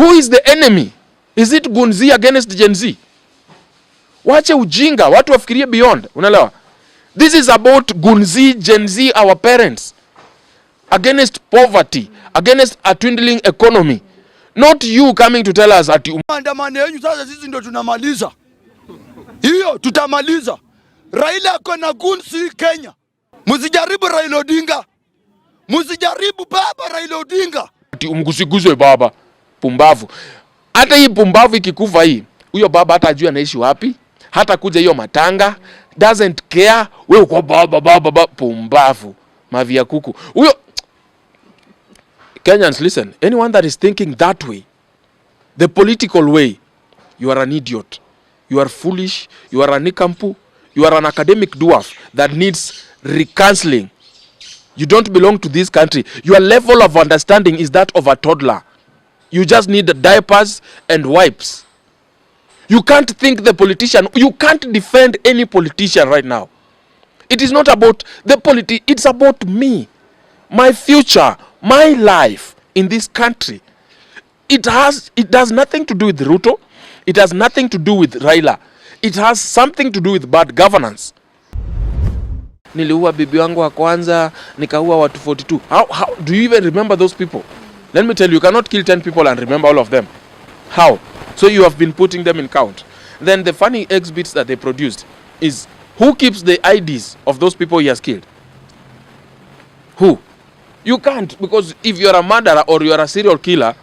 Who is the enemy? Is it Gen Z against Gen Z? Wache ujinga, watu wafikirie beyond. Unaelewa? This is about Gen Z, our parents. Against poverty, against a dwindling economy. Not you coming to tell us that maandamano yenu sasa sisi ndio tunamaliza. Hiyo tutamaliza. Raila ako na gunsi Kenya. Msijaribu Raila Odinga. Msijaribu baba Raila Odinga. Ati umgusiguzwe baba. Pumbavu. Hata hii pumbavu ikikufa hii, huyo baba hata ajua anaishi wapi, hata kuja hiyo matanga, doesn't care. Wewe uko baba pumbavu. Mavia kuku. Huyo Kenyans, listen, anyone that is thinking that way, the political way, you are an idiot. You are foolish. You are a nikampu. You are an academic dwarf that needs recounseling. You don't belong to this country. Your level of understanding is that of a toddler. You just need diapers and wipes. You can't think the politician. You can't defend any politician right now. It is not about the it's about me, my future, my life in this country. It does nothing to do with Ruto. It has nothing to do with Raila. It has something to do with bad governance. Niliua bibi wangu wa kwanza, nikaua watu 42. How do you even remember those people? Let me tell you, you cannot kill 10 people and remember all of them. How? So you have been putting them in count. Then the funny exhibits that they produced is, who keeps the IDs of those people he has killed? Who? You can't, because if you are a murderer or you are a serial killer,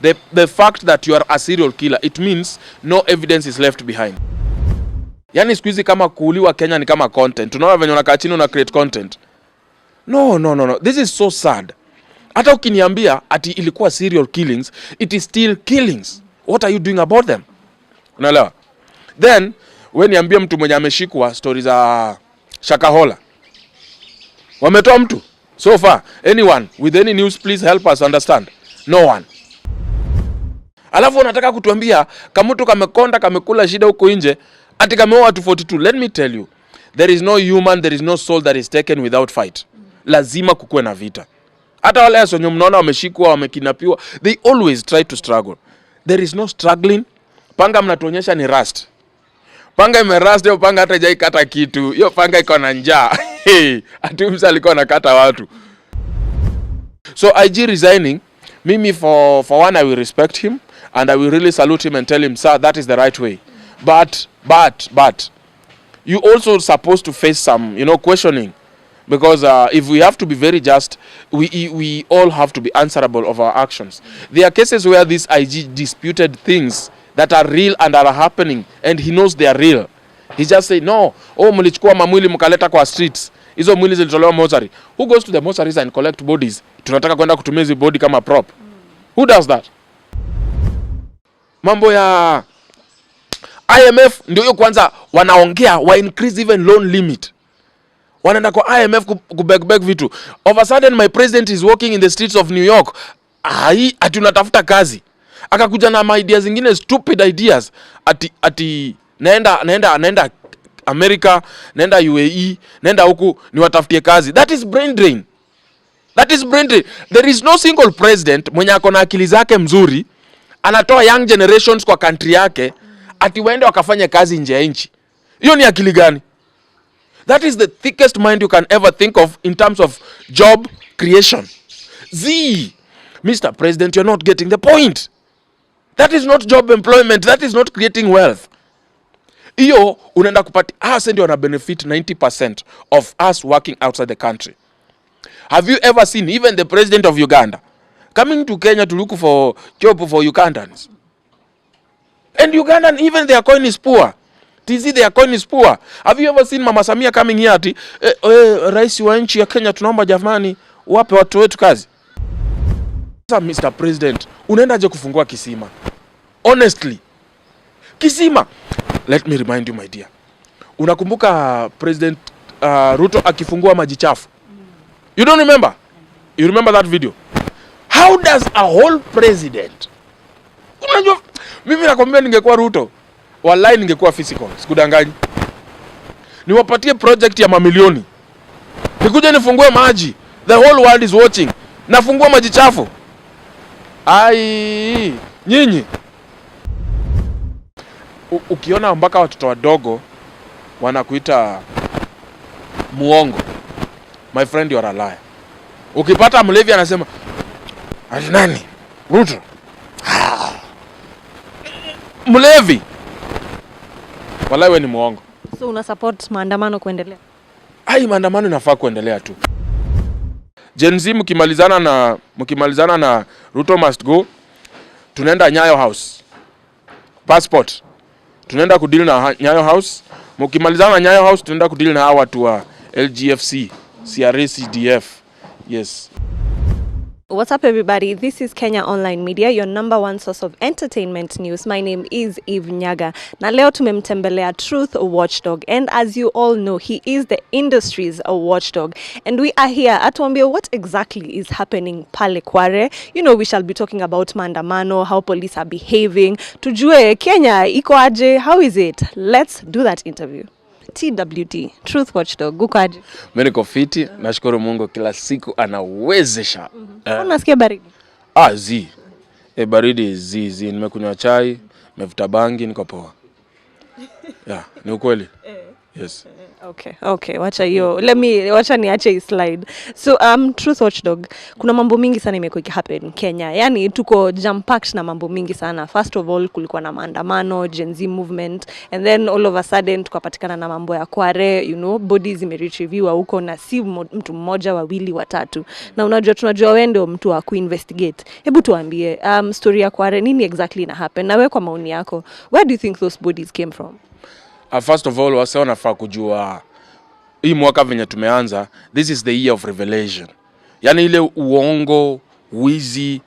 the fact that you are a serial killer, it means no evidence is left behind. Yani siku hizi kama kuuliwa Kenya ni kama content. Tunaona venye unakaa chini una create content. No. This is so sad. Hata ukiniambia ati ilikuwa serial killings, it is still killings. What are you doing about them? Unaelewa? Then when niambia mtu mwenye ameshikwa stories za Shakahola. Wametoa mtu so far. Anyone with any news, please help us understand. No one. Alafu unataka kutuambia kama mtu kamekonda kamekula shida huko nje ati kameoa watu 42. Let me tell you, there is no human, there is no soul that is taken without fight. Lazima kukue na vita. Hata wale wasonyo mnaona wameshikwa, wamekinapiwa, they always try to struggle. There is no struggling. Panga mnatuonyesha ni rust. Panga imerust, hiyo panga hata hajaikata kitu. Hiyo panga iko na njaa. Ati msa alikuwa anakata watu. So IG resigning, mimi for one I will respect him and I will really salute him and tell him, sir, that is the right way. But you also supposed to face some, questioning, because if we have to be very just, we all have to be answerable of our actions. There are cases where this IG disputed things that are real and are happening, and he knows they are real. He just say, no, mlichukua mamwili mkaleta kwa streets, hizo mwili zilitolewa mortuary. Who goes to the mortuaries and collect bodies? Tunataka kwenda kutumia hizo body kama prop. Who does that? Mambo ya IMF ndio hiyo kwanza wanaongea wa increase even loan limit. Wanaenda kwa IMF kubeg vitu. All of a sudden my president is walking in the streets of New York. Ati unatafuta kazi. Akakuja na ideas zingine, stupid ideas. Ati naenda America, naenda UAE, naenda huku niwatafutie kazi. That is brain drain. There is no single president mwenye ako na akili zake mzuri anatoa young generations kwa country yake ati waende wakafanya kazi nje ya nchi. Hiyo ni akili gani? That is the thickest mind you can ever think of in terms of job creation. Mr. President, you're not getting the point. That is not job employment. That is not creating wealth. Hiyo unaenda kupati ndio wana benefit 90% of us working outside the country. Have you ever seen even the president of Uganda coming to Kenya to look for job for Ugandans? And Ugandan, even their coin is poor. Their coin is poor. Have you ever seen Mama Samia coming here ati rais wa nchi ya Kenya tunaomba jamani wape watu wetu kazi? Mr. President, unaendaje kufungua kisima? Honestly. Kisima. Let me remind you, my dear. Unakumbuka President Ruto akifungua maji chafu? You don't remember? You remember that video? How does a whole president? Unajua mimi nakwambia ningekuwa Ruto, wallahi ningekuwa physical, sikudanganyi. Niwapatie project ya mamilioni. Nikuje nifungue maji. The whole world is watching. Nafungua maji chafu. Ai, nyinyi ukiona mpaka watoto wadogo wanakuita muongo, my friend, you are a liar. Ukipata mlevi anasema ati nani Ruto, mlevi, wallahi wewe ni muongo. So una support maandamano kuendelea? Ai, maandamano inafaa kuendelea tu. Gen Z mkimalizana na Ruto must go, tunaenda Nyayo House. Passport, tunaenda kudeal na Nyayo House. Mkimalizana na Nyayo House, tunaenda kudeal na hawa watu wa LGFC, CRA-CDF. Yes. What's up, everybody? This is Kenya Online Media, your number one source of entertainment news. My name is Eve Nyaga. Na leo tumemtembelea Truth Watchdog, and as you all know, he is the industry's watchdog. And we are here atuambie what exactly is happening pale Kware. You know, we shall be talking about maandamano, how police are behaving. Tujue Kenya iko aje, how is it? Let's do that interview. TWT, Truth Watchdog, guko aje? Mimi niko fiti, nashukuru Mungu kila siku anawezesha. Unasikia baridi? Baridi nimekunywa chai, nimevuta bangi, niko poa. Yeah, ni ukweli. Yes. Okay, wacha hiyo. Wacha niache slide. So Truth Watchdog, kuna mambo mingi sana imekuwa happen Kenya. Yaani tuko jam packed na mambo mingi sana. First of all, kulikuwa na maandamano, Gen Z movement, and then all of a sudden tukapatikana na mambo ya Kware, you know, bodies zimeretrieviwa huko na si mtu mmoja, wawili, watatu. Na tunajua wewe ndio mtu wa kuinvestigate. Hebu tuambie story ya Kware, nini exactly ina happen? Na wewe kwa maoni yako, where do you think those bodies came from? First of all, wase wanafaa kujua hii mwaka venye tumeanza, this is the year of revelation. Yaani ile uongo, wizi,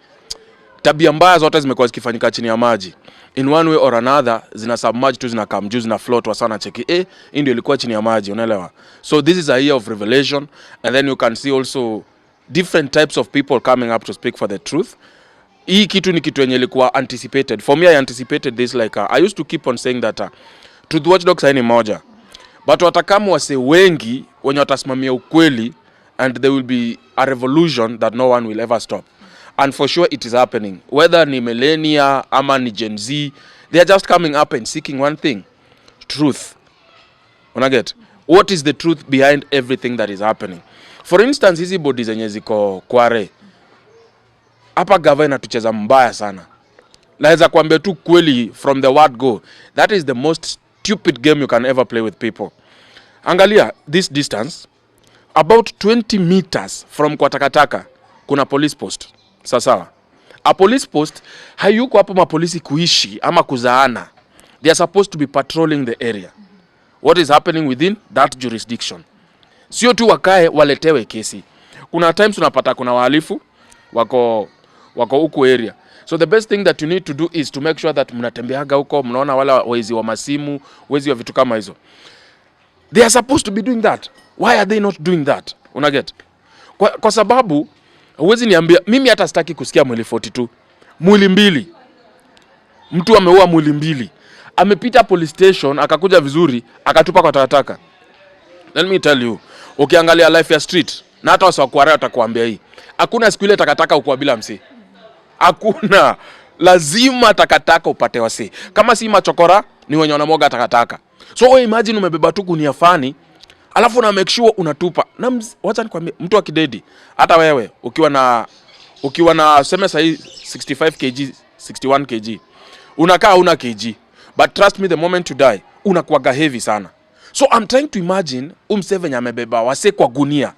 tabia mbaya zote zimekuwa zikifanyika chini ya maji. In one way or another, zina submerge tu, zina come juu, zina float, wasana cheki. Hii ndio ilikuwa chini ya maji, unaelewa? So this is a year of revelation, and then you can see also different types of people coming up to speak for the truth. Hii kitu ni kitu yenye ilikuwa anticipated. For me, I anticipated this like I used to keep on saying that Truth Watchdog saini moja, but watakamu wase wengi wenye watasimamia ukweli, and there will be a revolution that no one will ever stop. And for sure it is happening, whether ni millennia ama ni Gen Z, they are just coming up and seeking one thing: truth. Unaget? What is the truth behind everything that is happening? For instance, hizi bodies zenye ziko Kware, hapa governor tucheza mbaya sana. Naweza kuambia tu kweli from the word go, that is the most stupid game you can ever play with people. Angalia this distance, about 20 meters from kwa takataka kuna police post. Sawa. A police post hayuko hapo mapolisi kuishi ama kuzaana. They are supposed to be patrolling the area. What is happening within that jurisdiction? Sio tu wakae waletewe kesi. Kuna times unapata kuna wahalifu wako huko area. So the best thing that you need to do is to make sure that mnatembeaga huko, mnaona wala wezi wa masimu, wezi wa vitu kama hizo. They are supposed to be doing that. Why are they not doing that? Unaget? Kwa sababu huwezi niambia mimi hata sitaki kusikia mwili 42. Mwili mbili. Mtu ameua mwili mbili. Amepita police station akakuja vizuri akatupa kwa takataka. Let me tell you, ukiangalia life ya street na hata wasa Kware watakuambia hii. Hakuna siku ile takataka ukua bila msi. Hakuna, lazima takataka upate wasi. Kama si machokora ni wenye wanamwaga takataka. So we imagine umebeba tu gunia fani, alafu na make sure unatupa. Na wacha nikwambie, mtu akidedi, hata wewe ukiwa na sema sahi 65 kg, 61 kg, unakaa una kg, but trust me, the moment you die unakuwa heavy sana. So I'm trying to imagine umsevenya amebeba wase kwa gunia.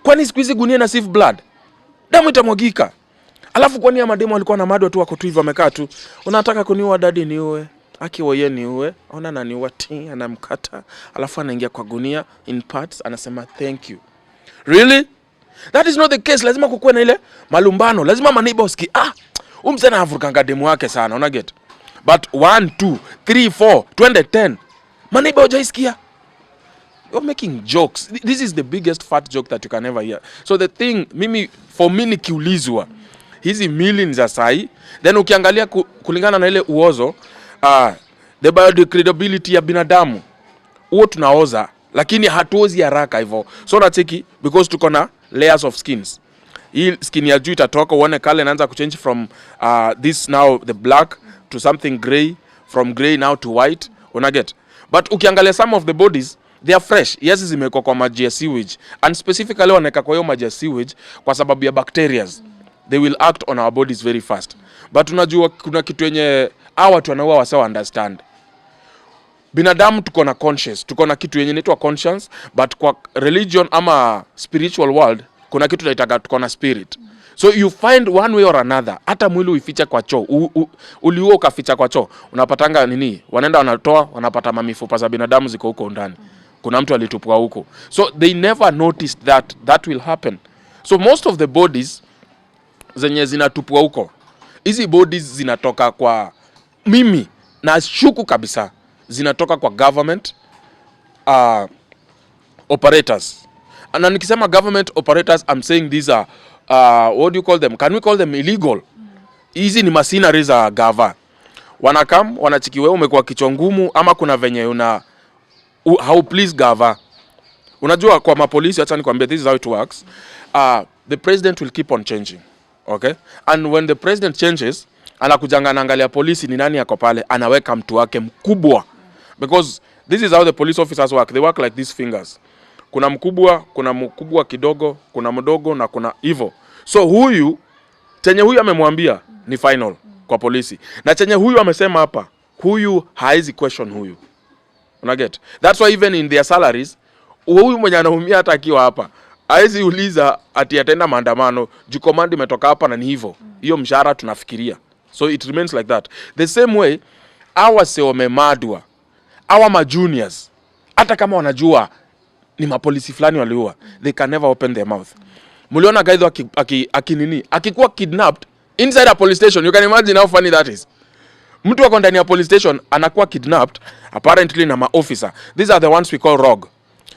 Kwani siku hizi gunia na sieve blood? Damu itamwagika. Alafu kwani ya mademo alikuwa na madwa tu wako tu hivyo amekaa tu. Unataka kuniua dadi niue. Akiwa niue. Ona na niua anamkata. Alafu anaingia kwa gunia in parts anasema thank you. Really? That is not the case. Lazima kukuwe na ile malumbano. Lazima maneiba usiki. Umsena avurukanga demu wake sana. Una get? But 1, 2, 3, 4, 20, 10. Maneiba hujaisikia. You're making jokes. This is the biggest fat joke that you can ever hear. So the thing, for me nikiulizwa, hizi millions za sahi, then ukiangalia kulingana na ile uozo, the biodegradability ya binadamu, huo tunaoza, lakini hatuozi haraka hivyo. So natiki, because tuko na layers of skins. hii skin ya juu itatoka, uone color inaanza kuchange from this now the black to something grey, from grey now to white, unaget. But ukiangalia some of the bodies they are fresh. Yes, zimewekwa kwa maji ya sewage, and specifically wanaweka kwa hiyo maji ya sewage kwa sababu ya bacteria. They will act on our bodies very fast. But unajua kuna kitu yenye hawa watu wanaua wasawa understand. Binadamu tuko na conscience, tuko na kitu yenye inaitwa conscience, but kwa religion ama spiritual world kuna kitu tunaitaga tuko na spirit. So you find one way or another, hata mwili uificha kwa choo, uliuo ukaficha kwa choo, unapatanga nini? Wanaenda wanatoa, wanapata mamifupa za binadamu ziko huko ndani. Kuna mtu alitupwa huko. So they never noticed that will happen. So most of the bodies zenye zinatupwa huko, hizi bodies zinatoka kwa, mimi na shuku kabisa, zinatoka kwa government operators. And nikisema government operators, I'm saying these are what do you call them? Can we call them illegal? Hizi ni machineries za gava. Wanakam, wanachiki wewe umekuwa kichwa ngumu ama kuna venye how please gava. Unajua kwa mapolisi, acha nikwambie, this is how it works. The president will keep on changing. Okay? And when the president changes, anakujanga anaangalia polisi ni nani yako pale, anaweka mtu wake mkubwa. Because this is how the police officers work. They work like these fingers. Kuna mkubwa kidogo, kuna mdogo na kuna hivyo. So huyu chenye huyu amemwambia ni final kwa polisi. Na chenye huyu amesema hapa, huyu haizi question huyu. Unaget? That's why even in their salaries, huyu mwenye anaumia hata akiwa hapa, haizi uliza ati atenda maandamano, juu command imetoka hapa na ni hivyo. Hiyo mshahara tunafikiria. So it remains like that. The same way, hawa seomemadwa, hawa majuniors, hata kama wanajua ni mapolisi fulani waliua, they can never open their mouth. Muliona gaidho akikuwa kidnapped inside a police station. You can imagine how funny that is. Mtu wako ndani ya police station anakuwa kidnapped apparently na officer. These are the ones we call rogue.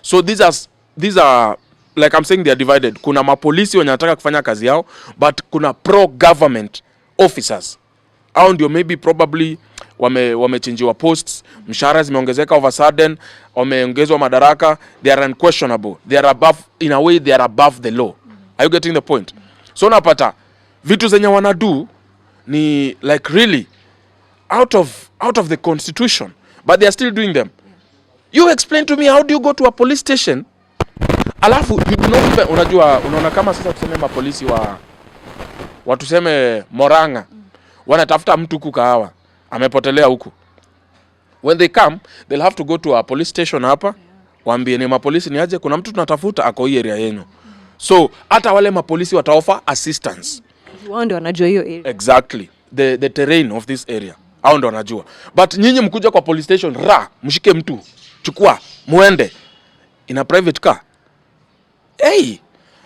So these are like I'm saying, they are divided. Kuna mapolisi wenye wanataka kufanya kazi yao, but kuna pro government officers. Au ndio maybe probably wamechangewa posts, mshahara zimeongezeka over sudden, wameongezwa madaraka, they are unquestionable. They are above, in a way they are above the law. Are you getting the point? So unapata vitu zenye wanadu ni like really out of the constitution, but they are still doing them. You explain to me, how do you go to a police station alafu you do not even, unajua unaona kama sasa tuseme mapolisi wa tuseme Moranga wanatafuta mtu huku Kahawa amepotelea huku. When they come, they'll have to go to a police station hapa, waambie ni mapolisi ni aje, kuna mtu tunatafuta ako hii area yenu. So hata wale mapolisi wataoffer assistance. Wao ndio wanajua hiyo area. Exactly. The terrain of this area. Hao ndio wanajua. But nyinyi mkuja kwa police station, mshike mtu, chukua, muende in a private car. Hey,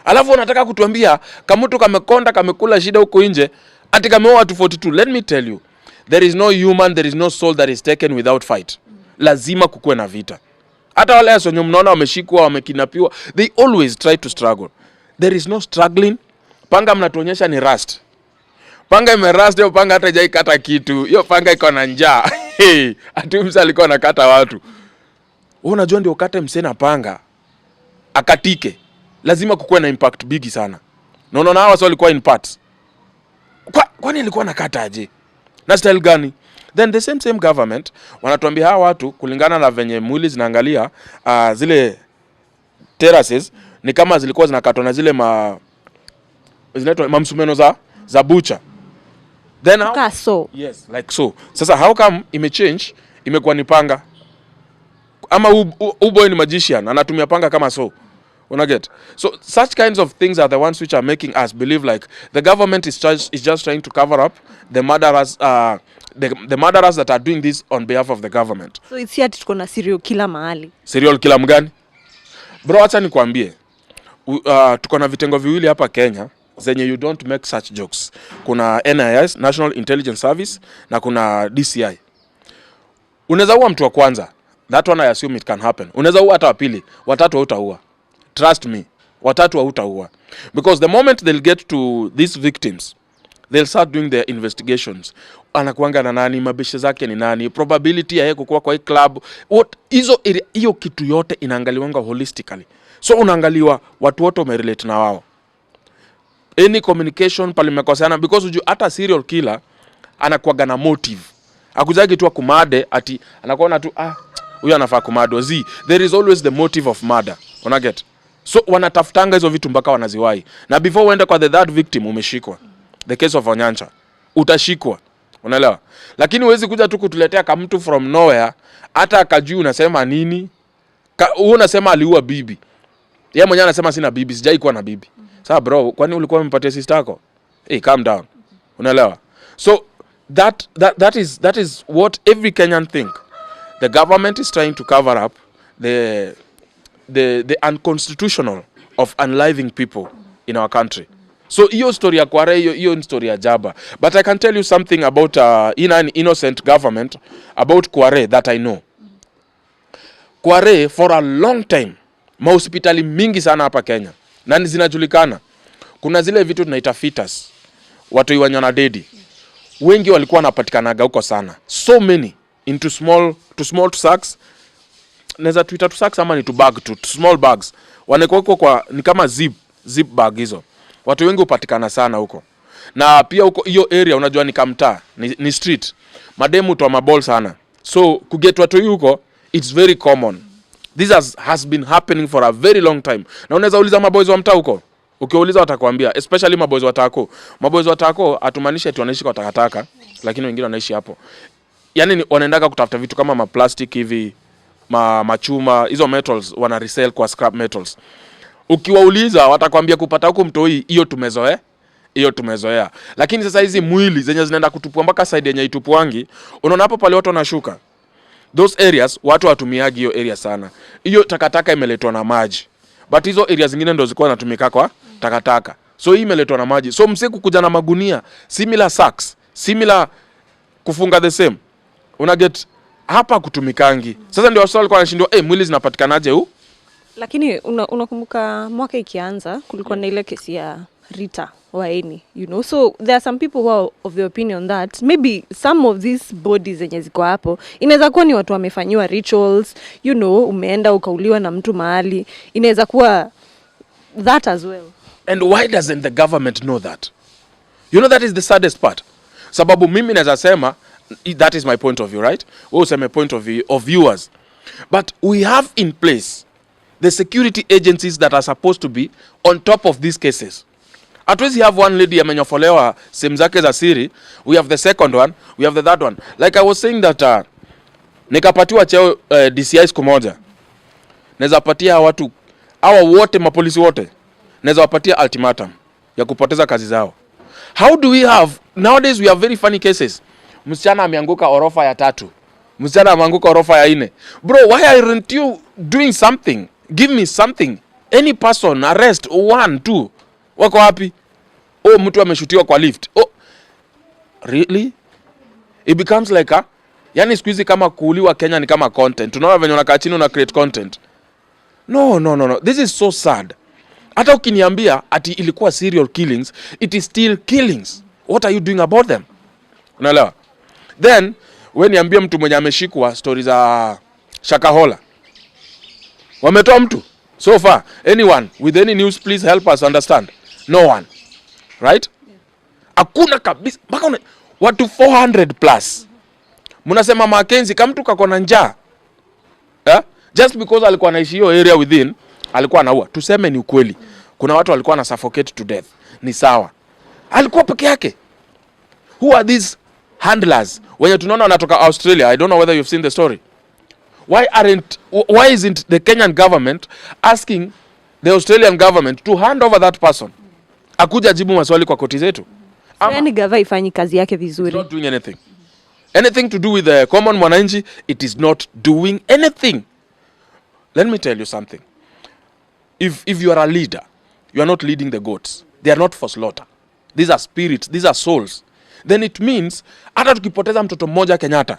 alafu unataka kutuambia kama mtu kamekonda kamekula shida huko nje ati kameoa watu 42. Let me tell you, there is no human, there is no soul that is taken without fight. Lazima kukue na vita. Hata wale wasonyo mnaona wameshikwa, wamekinapiwa, they always try to struggle. There is no struggling. Panga mnatuonyesha ni rust. Panga imerust, hiyo panga hata hajaikata kitu. Hiyo panga iko na njaa. Ati msa alikuwa anakata watu. Wewe unajua ndio ukate msena panga akatike. Lazima kukue na impact bigi sana. Na unaona hawa walikuwa in parts. Kwani alikuwa anakata aje? Na style gani? Then the same government wanatuambia hawa watu kulingana na venye mwili zinaangalia zile terraces ni kama zilikuwa zinakatwa na zile zinaitwa mamsumeno za butcher. Then how, so yes, like so. Sasa how come imechange imekuwa ni panga? Ama boy ni magician anatumia panga kama so. Unaget? So such kinds of things are the ones which are making us believe like the government is just trying to cover up the murderers the murderers that are doing this on behalf of the government. So it's here tuko na serial killer mahali. Serial killer mgani? Bro, acha nikwambie. Tuko na vitengo viwili hapa Kenya zenye you don't make such jokes. Kuna NIS, National Intelligence Service, na kuna DCI. Unaweza ua mtu wa kwanza. That one I assume it can happen. Unaweza ua hata wa pili, watatu hautaua. Trust me, watatu hautaua. Because the moment they'll get to these victims, they'll start doing their investigations. Anakuanga na nani, mabishe zake ni nani, probability ya yeye kukua kwa hii club, hiyo kitu yote inaangaliwanga holistically. So unaangaliwa watu wote umerelate na wao. any communication pale mmekoseana, because uju hata serial killer anakuwa na motive. Akuzagi tu kumade ati anakuona tu huyu anafaa kumado. There is always the motive of murder. Una get? So wanatafutanga hizo vitu mpaka wanaziwai. Na before uende kwa the third victim umeshikwa. The case of Onyancha. Utashikwa. Unaelewa? Lakini huwezi kuja tu kutuletea kama mtu from nowhere hata akajui unasema nini. Wewe unasema aliua bibi. Yeye mwenyewe anasema sina bibi, sijai kuwa na bibi. Sasa bro, kwani ulikuwa umempatia sister yako? Hey, calm down. Unaelewa? So that is what every Kenyan think. The government is trying to cover up the unconstitutional of unliving people in our country. So hiyo story ya Kware, hiyo story ya Jaba. But I can tell you something about in an innocent government about Kware that I know. Kware for a long time, mahospitali mingi sana hapa Kenya. Na zinajulikana. Kuna zile vitu tunaita fetus. Watu wanyona dedi. Wengi walikuwa wanapatikanaga huko sana. So many into small sacks. Naweza tuita to sacks ama ni to bag to small bags. Wanakuwa kwa ni kama zip bag hizo. Watu wengi upatikana sana huko. Na pia huko hiyo area unajua ni kamtaa, ni street. Mademu to maball sana. So kuget watu huko it's very common. This has been happening for a very long time. Na unaweza uliza maboys wa mtaa huko. Ukiuliza watakwambia, especially maboys wa tako. Maboys wa tako atumaanisha eti wanaishi kwa takataka, lakini wengine wanaishi hapo. Yaani wanaendaga kutafuta vitu kama maplastic hivi, machuma, hizo metals wana resell kwa scrap metals. Ukiwauliza watakwambia kupata huko mtoi hiyo tumezoea. Lakini sasa hizi mwili zenye zinaenda kutupwa mpaka side yenye itupwangi, unaona hapo pale watu wanashuka. Those areas watu watumiagi hiyo area sana. Hiyo takataka imeletwa na maji. But hizo areas zingine ndo zilikuwa zinatumika kwa takataka. So hii imeletwa na maji. So msiku kuja na magunia, similar sacks, similar kufunga the same. Una get hapa kutumikangi. Sasa ndio watu walikuwa wanashindwa, mwili zinapatikanaje huu? Lakini unakumbuka mwaka ikianza kulikuwa na ile kesi ya Rita Waeni, so there are some people who are of the opinion that maybe some of these bodies zenye ziko hapo inaweza kuwa ni watu wamefanywa rituals, umeenda ukauliwa na mtu mahali, inaweza kuwa that as well. And why doesn't the government know that? That is the saddest part. Sababu mimi naweza sema that is my point of view, right? Wewe useme point of view of viewers. But we have in place the security agencies that are supposed to be on top of these cases. At least you have one lady amenyofolewa sehemu zake za siri, we have the second one, we have the third one. Like I was saying that nikapatiwa cheo DCI siku moja. Naweza patia watu hawa wote mapolisi wote. Naweza wapatia ultimatum ya kupoteza kazi zao. How do we have nowadays we have very funny cases. Msichana ameanguka orofa ya 3. Msichana ameanguka orofa ya 4. Bro, why aren't you doing something? Give me something. Any person arrest 1 2. Wako wapi? Mtu ameshutiwa kwa lift. Really? It becomes like yani siku hizi kama kuuliwa Kenya ni kama content. Tunaona venye unakaa chini una create content. No. This is so sad. Hata ukiniambia ati ilikuwa serial killings, it is still killings. What are you doing about them? Unaelewa? Then wewe niambie mtu mwenye ameshikwa stories za Shakahola. Wametoa mtu so far. Anyone with any news please help us understand. No one. Right? Hakuna kabisa. Mpaka watu 400 plus. Mnasema Mackenzie kama mtu kakona njaa. Just because alikuwa anaishi hiyo area within, alikuwa anaua. Tuseme ni ukweli. Kuna watu walikuwa na suffocate to death. Ni sawa. Alikuwa peke yake. Who are these handlers? When tunaona wanatoka Australia, I don't know whether you've seen the story. Why isn't the Kenyan government asking the Australian government to hand over that person? Akuja jibu maswali kwa koti zetu. Yani gava ifanyi kazi yake vizuri. It's not doing anything. Anything to do with the common mwananchi, it is not doing anything. Let me tell you something. If you are a leader, you are not leading the goats. They are not for slaughter. These are spirits, these are souls. Then it means hata tukipoteza mtoto mmoja Kenyatta,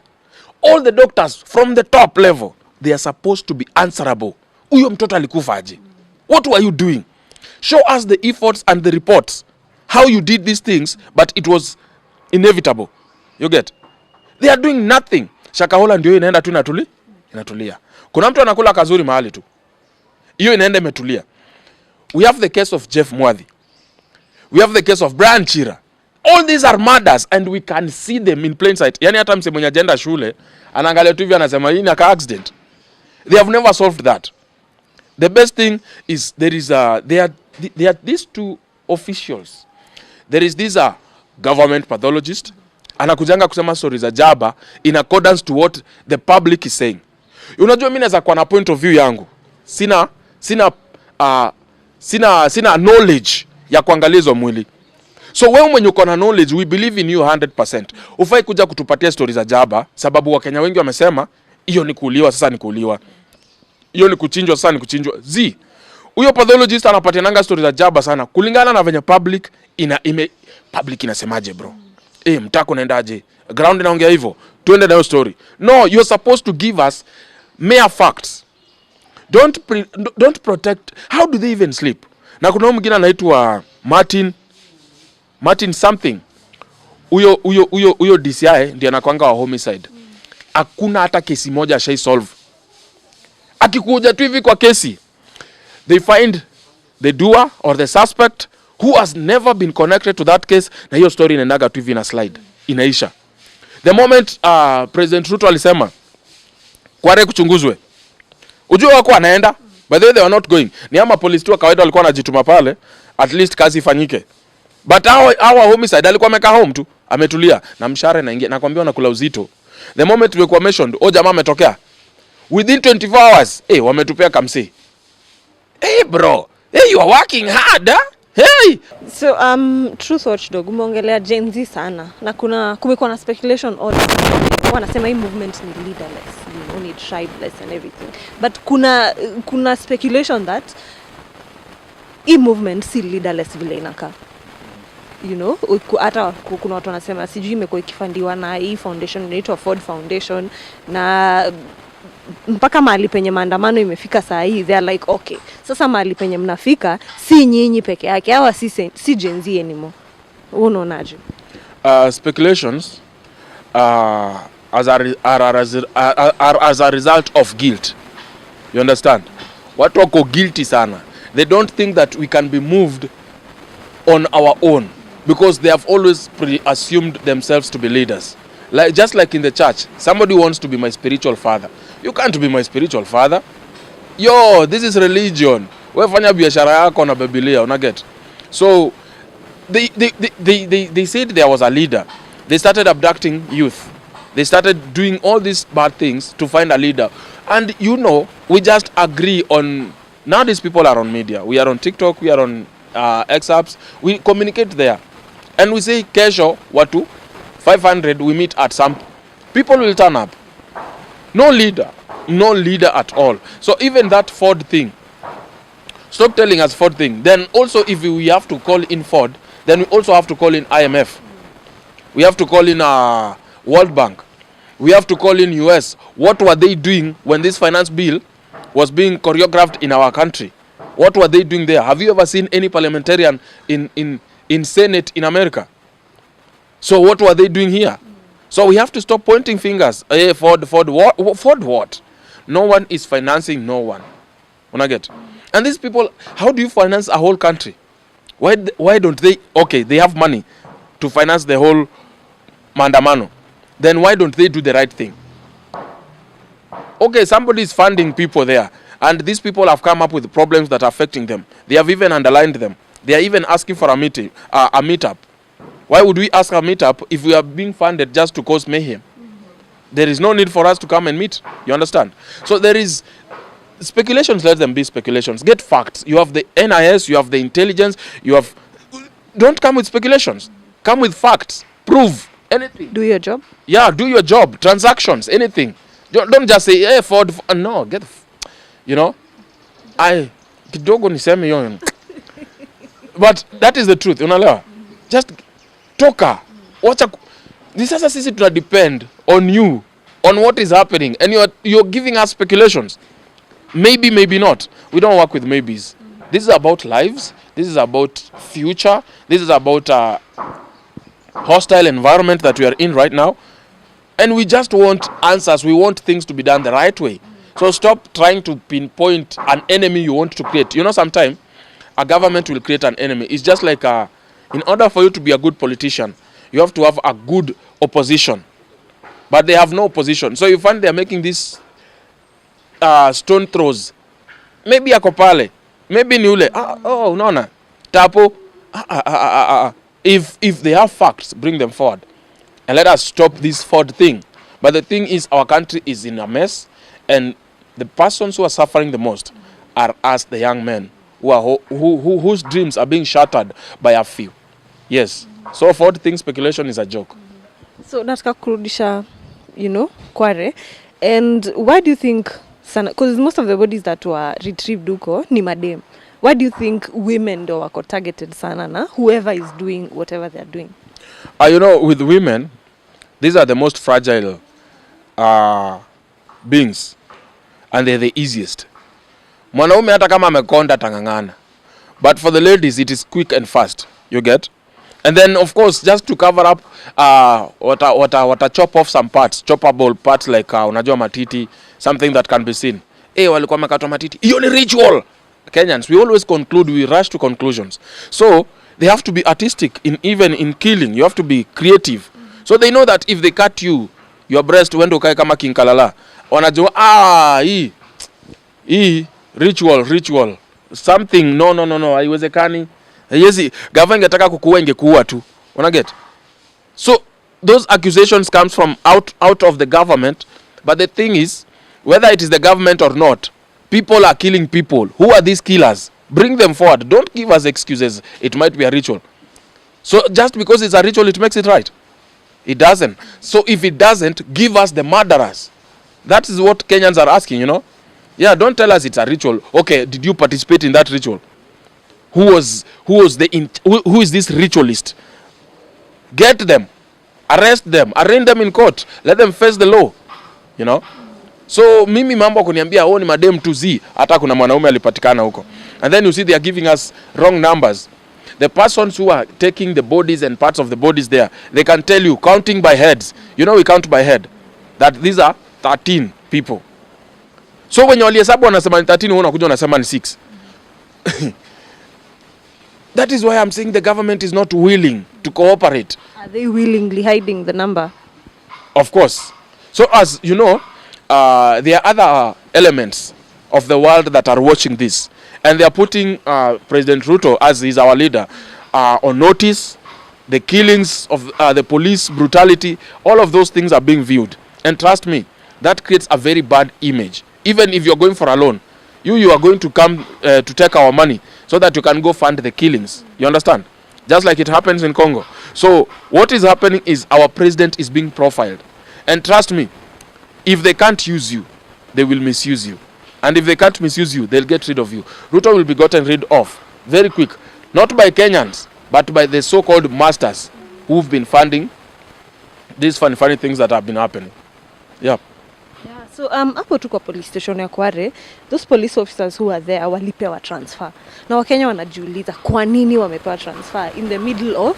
all the doctors from the top level, they are supposed to be answerable. Huyo mtoto alikufa aje? What were you doing? Show us the efforts and the reports. How you did these things, but it was inevitable. You get? They are doing nothing. Shakahola ndio inaenda tu inatulia. Kuna mtu anakula kazuri mahali tu. Hiyo inaenda imetulia. We have the case of Jeff Mwadhi. We have the case of Brian Chira. All these are murders and we can see them in plain sight. Yani hata mse mwenye agenda shule anaangalia tu hivi anasema hii ni aka accident. They have never solved that. The best thing is there are these two officials. There is this government pathologist anakujanga kusema stories za jaba in accordance to what the public is saying. Unajua mimi naweza kuwa na point of view yangu. Sina knowledge ya kuangalia hizo mwili. So wewe mwenye uko na knowledge, we believe in you 100%. Ufai kuja kutupatia stories za jaba sababu Wakenya wengi wamesema hiyo ni kuuliwa, sasa ni kuuliwa. Hiyo ni kuchinjwa, sasa ni kuchinjwa. Huyo pathologist anapatiananga stories za jaba sana kulingana na venye public public inasemaje bro. Mtako naendaje? Ground inaongea hivyo. Tuende na hiyo story. No, you're supposed to give us mere facts. Don't protect. How do they even sleep? Na kuna mwingine anaitwa Martin something. Huyo DCI ndiye anakuanga wa homicide. Hakuna hata kesi moja ashai solve. Akikuja tu hivi kwa kesi, they find the doer or the suspect who has never been connected to that case, na hiyo story inaendaga tu hivi na slide inaisha. The moment President Ruto alisema Kware kuchunguzwe, ujue wako anaenda, by the way they were not going. Ni ama police tu kawaida walikuwa wanajituma pale, at least kazi ifanyike. But our homicide alikuwa amekaa home tu, ametulia na mshahara inaingia, nakwambia unakula uzito. The moment we were mentioned, jamaa ametokea. Within 24 hours, wametupea kamsi. Bro, you are working hard, huh? Hey! So, Truth Watchdog, umeongelea Gen Z sana. Na kumekuwa na speculation wanasema hii movement ni leaderless, you know, ni tribeless and everything. But kuna speculation that hii movement si leaderless vile inakaa. You know, hata kuna watu wanasema sijui imekuwa ikifandiwa na hii foundation inaitwa Ford Foundation, na mpaka mahali penye maandamano imefika saa hii, they are like okay, sasa mahali penye mnafika si nyinyi peke yake, hawa si Gen Z anymore. Unaonaje? Speculations are as a result of guilt. You understand? Watu wako guilty sana. They don't think that we can be moved on our own because they have always assumed themselves to be leaders. Just like in the church, somebody wants to be my spiritual father. You can't be my spiritual father. Yo, this is religion. Wewe fanya biashara yako na Biblia, una get? So they said there was a leader. They started abducting youth. They started doing all these bad things to find a leader. And you know, we just agree on. Now these people are on media. We are on TikTok. We are on X-apps. We communicate there, and we say kesho watu 500 we meet at some. People will turn up. No leader at all. So even that Ford thing, stop telling us Ford thing. Then also if we have to call in Ford, then we also have to call in IMF. We have to call in World Bank. We have to call in US. What were they doing when this finance bill was being choreographed in our country? What were they doing there? Have you ever seen any parliamentarian in Senate in America? So what were they doing here? So we have to stop pointing fingers. Ford what? No one is financing no one. Wanna get? And these people, how do you finance a whole country? Why don't they? Okay, they have money to finance the whole maandamano. Then why don't they do the right thing? Okay, somebody is funding people there, and these people have come up with problems that are affecting them. They have even underlined them. They are even asking for a meetup. Why would we ask a meetup if we are being funded just to cause mayhem? There is no need for us to come and meet. You understand? So there is speculations. Let them be speculations. Get facts. You have the NIS. You have the intelligence. You have. Don't come with speculations. Come with facts. Prove anything. Do your job. Yeah, do your job. Transactions. Anything. Don't just say, hey, Ford. No, get. You know, kidogo niseme yon. But that is the truth. Unaelewa? Just toka. This is sisi tuna depend on you, on what is happening, and you're giving us speculations. Maybe, maybe not. We don't work with maybes. This is about lives. This is about future. This is about hostile environment that we are in right now. And we just want answers. We want things to be done the right way. So stop trying to pinpoint an enemy you want to create. You know, sometimes a government will create an enemy. It's just like In order for you to be a good politician, you have to have a good opposition. But they have no opposition. So you find they are making these stone throws. Maybe ako pale. Maybe ni ule. Unaona. Tapo. If they have facts, bring them forward. And let us stop this Ford thing. But the thing is, our country is in a mess. And the persons who are suffering the most are us, the young men, whose dreams are being shattered by a few. Yes. So Ford thing speculation is a joke. So nataka kurudisha, Kware. And why do you think, because most of the bodies that were retrieved huko ni madem, why do you think women ndo wako targeted sana na whoever is doing whatever they are doing? With women, these are the most fragile beings, and they're the easiest. Mwanaume hata kama amekonda tangangana, but for the ladies it is quick and fast, you get. And then of course, just to cover up wata chop off some parts, choppable parts like unajua matiti, something that can be seen. Walikuwa wamekatwa matiti, hiyo ni ritual. Kenyans, we always conclude, we rush to conclusions. So they have to be artistic even in killing. You have to be creative. So they know that if they cut your breast wende ukae kama kinkalala, wanajua hii ritual something no haiwezekani. Yezi gava ingetaka kukuua ingekuua tu. Una get? So those accusations comes from out of the government, but the thing is, whether it is the government or not, people are killing people. Who are these killers? Bring them forward. Don't give us excuses. It might be a ritual. So just because it's a ritual, it makes it right? It doesn't. So if it doesn't, give us the murderers. That is what Kenyans are asking, Yeah, don't tell us it's a ritual. Okay, did you participate in that ritual? Who is this ritualist? Get them. Arrest them. Arraign them in court. Let them face the law. So mimi mambo kuniambia ni madem tu zi, hata kuna mwanaume alipatikana huko. And then you see they are giving us wrong numbers. The persons who are taking the bodies and parts of the bodies there, they can tell you, counting by heads. We count by head. That these are 13 people. So when you walihesabu wanasema ni 13, wewe unakuja unasema ni 6. That is why I'm saying the government is not willing to cooperate. Are they willingly hiding the number? Of course. So as you know, there are other elements of the world that are watching this. And they are putting President Ruto, as is our leader, on notice. The killings of the police brutality, all of those things are being viewed. And trust me, that creates a very bad image. Even if you're going for a loan, you are going to come to take our money so that you can go fund the killings. You understand? Just like it happens in Congo. So what is happening is our president is being profiled. And trust me, if they can't use you, they will misuse you. And if they can't misuse you, they'll get rid of you. Ruto will be gotten rid of very quick. Not by Kenyans, but by the so-called masters who've been funding these funny things that have been happening. Yep. Yeah, so hapo tu kwa police station ya Kware, those police officers who are there walipewa transfer. Na Wakenya wanajiuliza kwa nini wamepewa transfer in the middle of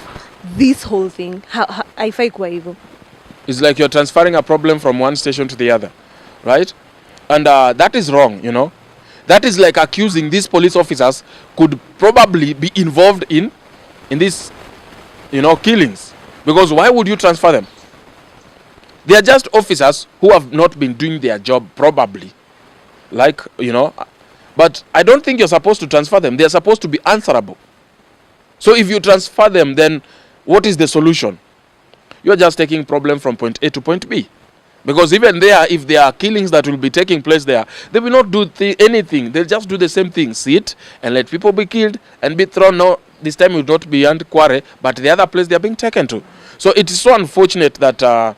this whole thing. Haifai kuwa hivyo. It's like you're transferring a problem from one station to the other, right? And that is wrong, That is like accusing these police officers could probably be involved in these, killings. Because why would you transfer them? They are just officers who have not been doing their job probably. Like, But I don't think you're supposed to transfer them. They are supposed to be answerable. So if you transfer them, then what is the solution? You're just taking problem from point A to point B. Because even there, if there are killings that will be taking place there, they will not do anything. They'll just do the same thing. Sit and let people be killed and be thrown. No, this time will not be beyond Kware, but the other place they are being taken to. So it is so unfortunate that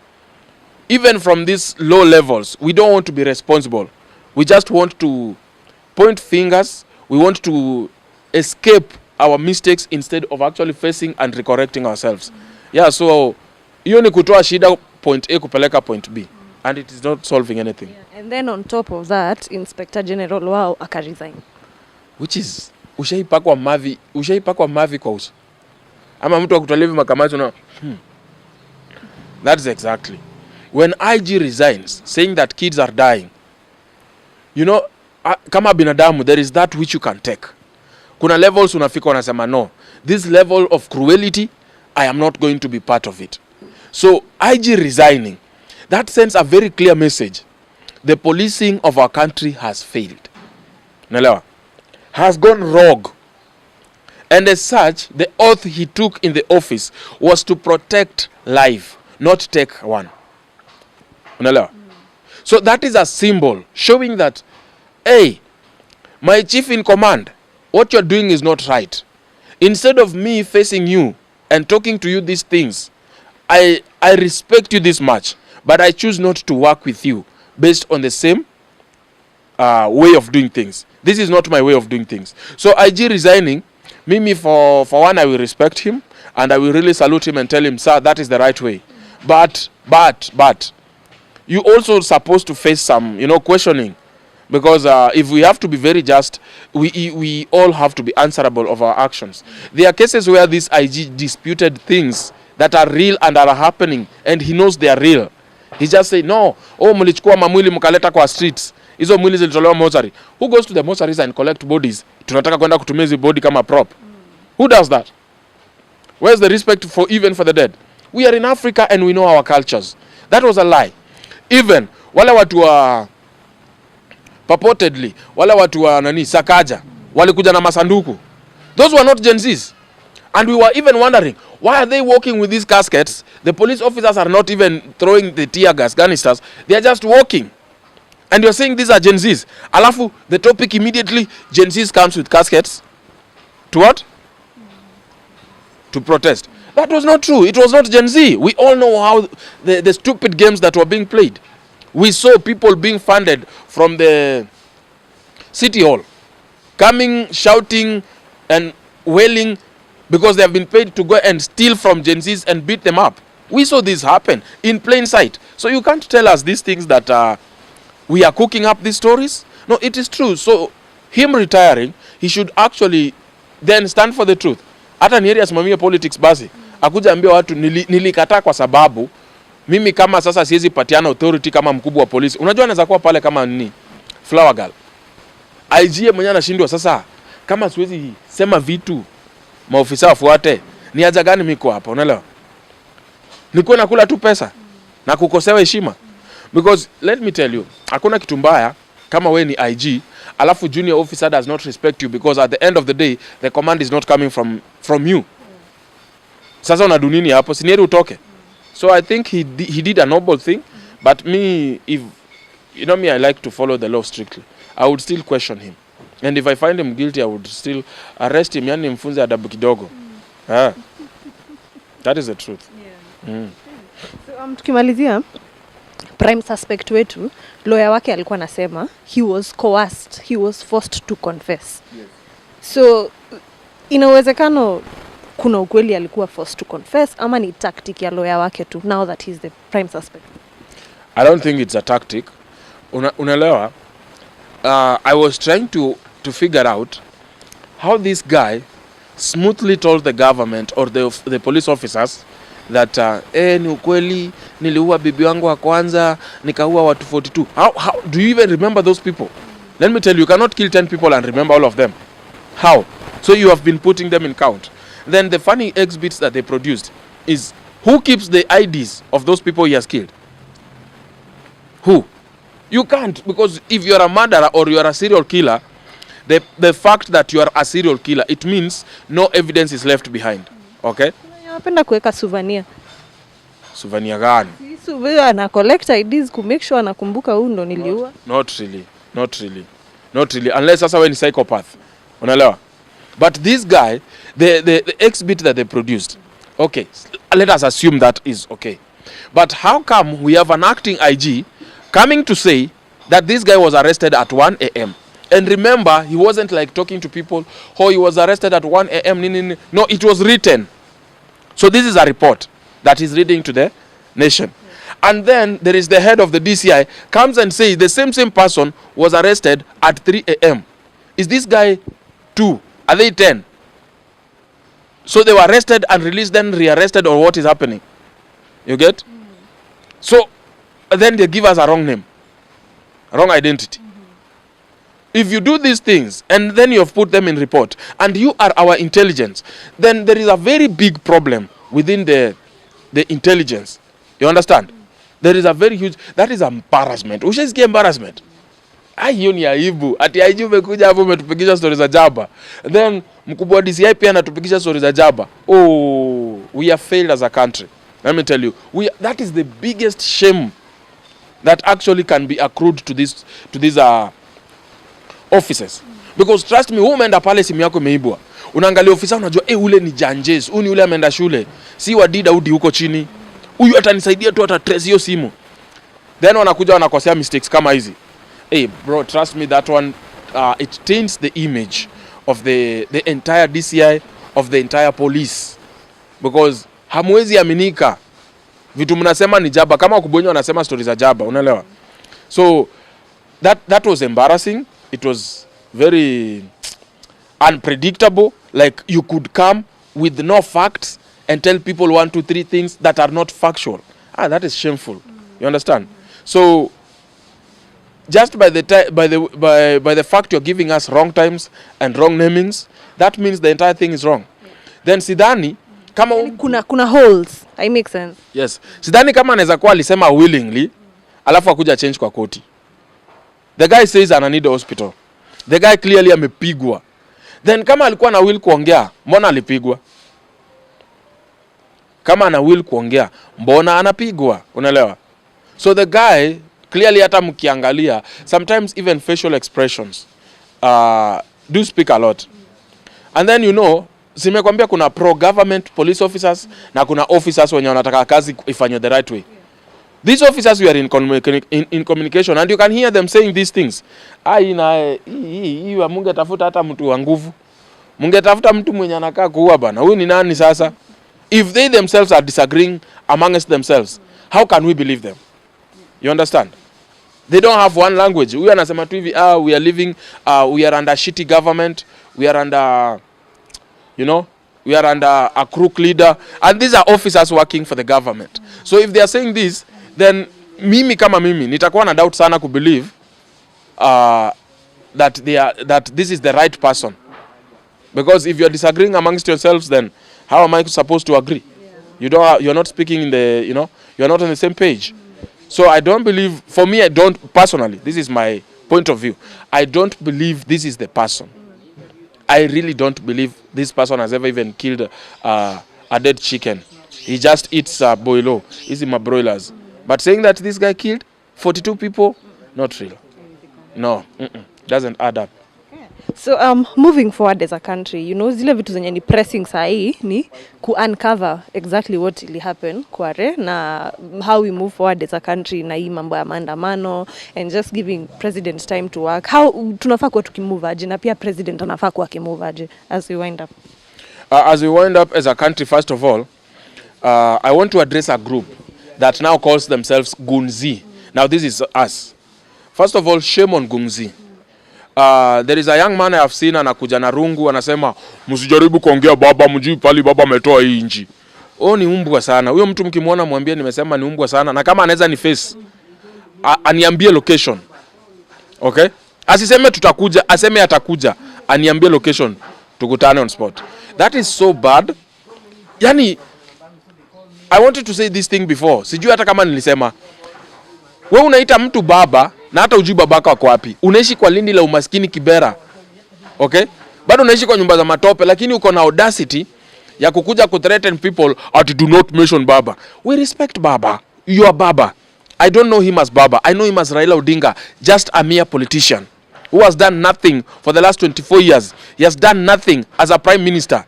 even from these low levels, we don't want to be responsible. We just want to point fingers. We want to escape our mistakes instead of actually facing and recorrecting ourselves. Yeah, so hiyo ni kutoa shida point A kupeleka point B, and it is not solving anything. Yeah. And then on top of that, Inspector General wao akaresign. Which is ushaipakwa mavi kwa uso. Ama mtu akutalivi makamati na That's exactly. When IG resigns saying that kids are dying, kama binadamu there is that which you can take. Kuna levels unafika unasema no, this level of cruelty, I am not going to be part of it. So IG resigning, that sends a very clear message. The policing of our country has failed. Nelewa, has gone rogue. And as such, the oath he took in the office was to protect life, not take one. Nelewa. So that is a symbol showing that, hey, my chief in command, what you're doing is not right. Instead of me facing you and talking to you these things, I respect you this much, but I choose not to work with you based on the same way of doing things. This is not my way of doing things. So IG resigning, Mimi, for one, I will respect him and I will really salute him and tell him, sir, that is the right way. But you also supposed to face some, questioning, because if we have to be very just, we all have to be answerable of our actions. There are cases where this IG disputed things that are real and are happening, and he knows they are real. He just say, no, mlichukua mamwili mkaleta kwa streets, hizo mwili zilitolewa mortuary. Who goes to the mortuaries and collect bodies? Tunataka kwenda kutumia hizo body kama prop. Who does that? Where's the respect for even for the dead? We are in Africa and we know our cultures. That was a lie. Even wale watu wa purportedly, wale watu wa Sakaja, walikuja na masanduku. Those were not Gen Zs. And we were even wondering, why are they walking with these caskets? The police officers are not even throwing the tear gas canisters. They are just walking. And you're saying these are Gen Zs. Alafu, the topic immediately, Gen Zs comes with caskets. To what? To protest. That was not true. It was not Gen Z. We all know how the stupid games that were being played. We saw people being funded from the city hall, coming, shouting, and wailing because they have been paid to go and steal from Gen Zs and beat them up. We saw this happen in plain sight. So you can't tell us these things that we are cooking up these stories. No, it is true. So him retiring, he should actually then stand for the truth. Hata ni area simamia politics basi. Akuja ambia watu nilikataa kwa sababu mimi kama sasa siwezi patiana authority kama mkubwa wa polisi. Unajua anaweza kuwa pale kama flower girl. IG mwenyewe anashindwa sasa, kama siwezi sema vitu maofisa wafuate, ni haja gani mimi kwa hapa? Unaelewa? Niko nakula tu pesa na kukosewa heshima. Because let me tell you, hakuna kitu mbaya kama we ni IG alafu junior officer does not respect you, because at the end of the day the command is not coming from you. Sasa unadu nini hapo? Sinieri utoke. So I think he did a noble thing, but me, if you know me, I like to follow the law strictly. I would still question him, and if I find him guilty, I would still arrest him. Yani mfunze adabu kidogo. That is the truth. Yeah. So tukimalizia, prime suspect wetu, lawyer wake alikuwa anasema he was coerced, he was forced to confess. Yes. So inawezekano kuna ukweli alikuwa forced to confess ama ni tactic ya lawyer wake tu, now that he's the prime suspect? I don't think it's a tactic. Unaelewa? I was trying to figure out how this guy smoothly told the government or the police officers that ni ukweli niliua bibi wangu wa kwanza nikaua watu 42. How do you even remember those people? Let me tell you, you cannot kill 10 people and remember all of them. How? So you have been putting them in count. Then the funny exhibits that they produced is, who keeps the IDs of those people he has killed? Who? You can't, because if you are a murderer or you are a serial killer, the fact that you are a serial killer, it means no evidence is left behind. Okay? Napenda kuweka souvenir. Souvenir gani? Souvenir ana collect IDs to make sure anakumbuka huyu ndo niliua. Not really. Unless sasa wewe ni psychopath. Unaelewa? But this guy, the exhibit that they produced, okay, let us assume that is okay. But how come we have an acting IG coming to say that this guy was arrested at 1 a.m. And remember, he wasn't like talking to people, he was arrested at 1 a.m. No, it was written. So this is a report that he's reading to the nation. And then there is the head of the DCI comes and says the same person was arrested at 3 a.m. Is this guy 2? Are they 10? So they were arrested and released, then rearrested, or what is happening? You get? So then they give us a wrong name, wrong identity. if you do these things and then you have put them in report and you are our intelligence, then there is a very big problem within the intelligence. You understand? There is a very huge, that is embarrassment. Ushaisikia embarrassment? Hiyo ni aibu. Ati IG umekuja hapo umetupigisha stories za jaba. Then mkubwa wa DCI pia anatupigisha stories za jaba. Oh, we have failed as a country. Let me tell you, that is the biggest shame that actually can be accrued to these officers. Because trust me, wewe umeenda pale simu yako imeibwa. Unaangalia ofisa unajua ule ni Janjes, huyu ni ule ameenda shule. Si wa Daudi huko chini. Huyu atanisaidia tu trace hiyo simu. Then wanakuja wanakosea mistakes kama hizi. Hey bro, trust me, that one it taints the image of the entire DCI, of the entire police. Because hamwezi aminika vitu mnasema ni jaba, kama wakubonyo wanasema stories za jaba, unaelewa? So that was embarrassing. It was very unpredictable. Like you could come with no facts and tell people 1, 2, 3 things that are not factual. That is shameful. You understand? So just by the fact you're giving us wrong times and wrong namings, that means the entire thing is wrong. Then sidhani kama kuna holes. I make sense. Yes. Sidhani kama anaweza kuwa alisema willingly alafu akuja change kwa koti. The guy says ana need hospital. The guy clearly amepigwa. Then kama alikuwa na will kuongea, mbona alipigwa? Kama ana will kuongea, mbona anapigwa? Unaelewa? So the guy clearly, hata mkiangalia, sometimes even facial expressions do speak a lot. And then you know, simekwambia kuna pro-government police officers na kuna officers wenye wanataka kazi ifanywe the right way. These officers we are in communication and you can hear them saying these things. Mungetafuta hata mtu wa nguvu. Mungetafuta mtu mwenye anakaa kuua bana. Huyu ni nani sasa? If they themselves are disagreeing amongst themselves, how can we believe them? You understand? They don't have one language. Huyu anasema tu hivi, we are living, we are under shitty government, we are under, you know, we are under a crook leader, and these are officers working for the government. So if they are saying this, then mimi kama mimi nitakuwa na doubt sana believe that this is the right person. Because if you are disagreeing amongst yourselves, then how am I supposed to agree? Yeah. You're not speaking in the, you know, you're not on the same page. So I don't believe, for me, I don't, personally, this is my point of view, I don't believe this is the person. I really don't believe this person has ever even killed a dead chicken. He just eats boilo, eats my broilers. But saying that this guy killed 42 people, not real. No, doesn't add up. So moving forward as a country, you know, zile vitu zenye ni pressing sahi ni uncover exactly what really happened Kware na how we move forward as a country na hii mambo ya maandamano and just giving president time to work. How tunafaa kuwa tukimove aje na pia president anafaa kuwa akimove aje as we wind up? As we wind up as a country, first of all, I want to address a group that now calls themselves Gunzi. Now this is us. First of all, shame on Gunzi. There is a young man I have seen anakuja na rungu anasema msijaribu kuongea baba, mjui pali baba ametoa hii nchi. Ni umbwa sana. Huyo mtu mkimwona mwambie nimesema ni umbwa sana, na kama anaweza ni face aniambie location. Okay? Asiseme tutakuja, aseme atakuja, aniambie location, tukutane on spot. That is so bad. Yani I wanted to say this thing before. Sijui hata kama nilisema. Wewe unaita mtu baba na hata ujui babaka wako wapi. Unaishi kwa lindi la umaskini Kibera. Okay? Bado unaishi kwa nyumba za matope, lakini uko na audacity ya kukuja kuthreaten people at do not mention baba. We respect baba. You are baba. I don't know him as baba. I know him as Raila Odinga, just a mere politician who has done nothing for the last 24 years. He has done nothing as a prime minister.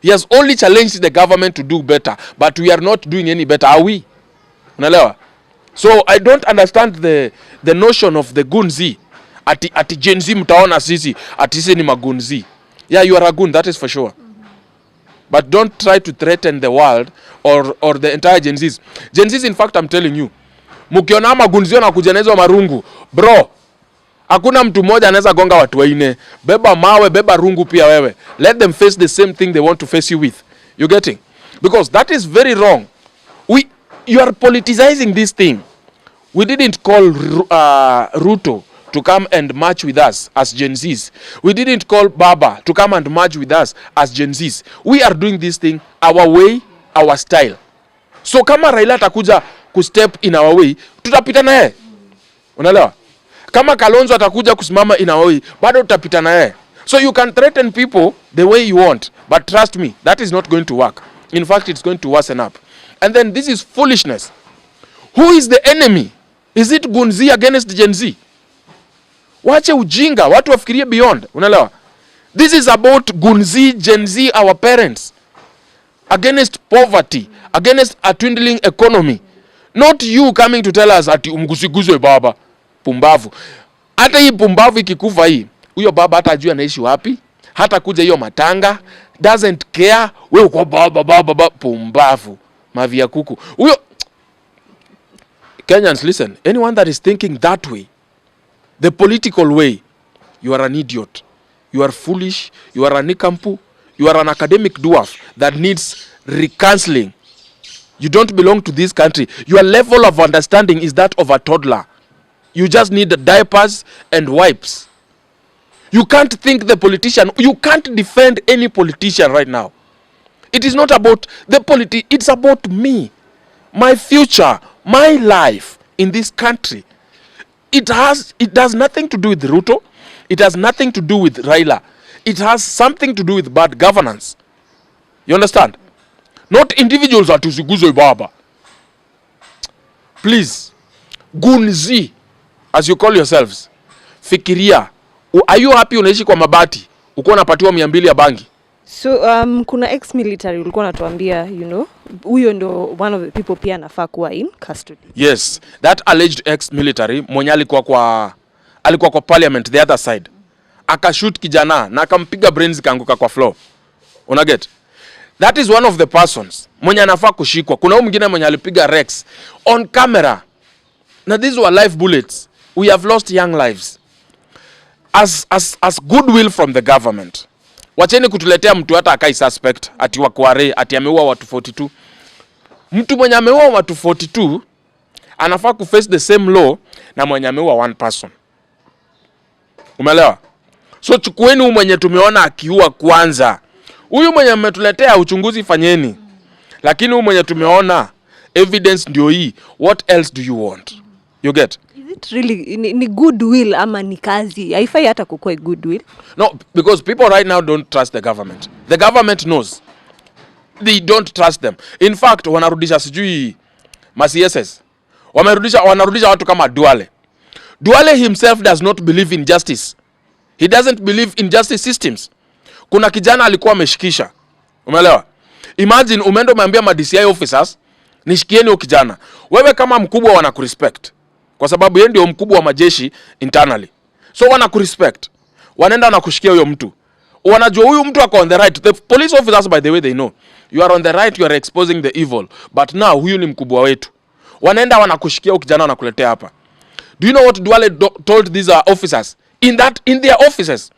He has only challenged the government to do better, but we are not doing any better, are we? Unaelewa? So I don't understand the notion of the gunzi. Ati Gen Z mtaona sisi, ati sisi ni magunzi. Yeah, you are a gun, that is for sure. But don't try to threaten the world or the entire Gen Zs. Gen Zs, in fact, I'm telling you, mkiona magunzi wanakuja na hizo marungu, bro, hakuna mtu mmoja anaweza gonga watu waine. Beba mawe, beba rungu pia wewe. Let them face the same thing they want to face you with. You getting? Because that is very wrong. You are politicizing this thing. We didn't call Ruto to come and march with us as Gen Zs. We didn't call Baba to come and march with us as Gen Zs. We are doing this thing our way, our style. So kama Raila atakuja kustep in our way, tutapita na yeye. Unaelewa? Kama Kalonzo atakuja kusimama in our way, bado tutapita na yeye. So you can threaten people the way you want, but trust me, that is not going to work. In fact, it's going to worsen up. And then this is foolishness. Who is the enemy? Is it Gunzi against Gen Z? Wache ujinga, watu wafikirie beyond. Unaelewa? This is about Gunzi, Gen Z, our parents. Against poverty, against a dwindling economy. Not you coming to tell us ati umgusiguzwe baba. Pumbavu. Hata hii pumbavu ikikufa hii, huyo baba hata ajui anaishi wapi, hata kuja hiyo matanga, doesn't care, wewe uko baba, pumbavu. Mavia kuku. Huyo Kenyans, listen, anyone that is thinking that way, the political way, you are an idiot. You are foolish, you are a nikampu, you are an academic dwarf that needs recounseling. You don't belong to this country. Your level of understanding is that of a toddler. You just need the diapers and wipes. You can't think the politician, you can't defend any politician right now. It is not about the it's about me, my future, my life in this country. It does nothing to do with Ruto. It has nothing to do with Raila. It has something to do with bad governance. You understand? Not individuals are tusiguzwe baba. Please, Gunzi, as you call yourselves, fikiria. Are you happy unaishi kwa mabati? Uko unapatiwa 200 ya bangi? So kuna ex-military ulikuwa unatuambia, huyo ndo one of the people pia anafaa kuwa in custody. Yes, that alleged ex-military mwenye alikuwa kwa parliament the other side. Akashoot kijana na akampiga brains kaanguka kwa floor. Unaget? That is one of the persons mwenye anafaa kushikwa. Kuna huyu mwingine mwenye alipiga Rex on camera. Na these were live bullets. We have lost young lives. As goodwill from the government. Wacheni kutuletea mtu hata akai suspect ati wa Kware ati ameua watu 42. Mtu mwenye ameua watu 42 anafaa ku face the same law na mwenye ameua one person. Umeelewa? So chukueni huyu mwenye tumeona akiua kwanza. Huyu mwenye mmetuletea uchunguzi fanyeni. Lakini huyu mwenye tumeona evidence ndio hii. What else do you want? You get? Is it really ni goodwill ama ni kazi? Haifai hata kukua goodwill. No, because people right now don't trust the government. The government knows. They don't trust them. In fact, wanarudisha sijui CSS. Wanarudisha watu kama Duale. Duale himself does not believe in justice. He doesn't believe in justice systems. Kuna kijana alikuwa ameshikisha. Umeelewa? Imagine umeenda umeambia ma DCI officers, nishikieni huyo kijana. Wewe kama mkubwa wanakurespect. Kwa sababu yeye ndio mkubwa wa majeshi internally. So wanakurespect. Wanaenda wanakushikia huyo mtu. Wanajua huyu mtu ako on the right. The police officers by the way they know. You are on the right, you are exposing the evil. But now huyu ni mkubwa wetu. Wanaenda wanakushikia huyo kijana wanakuletea hapa. Do you know what Duale told these officers? In their offices.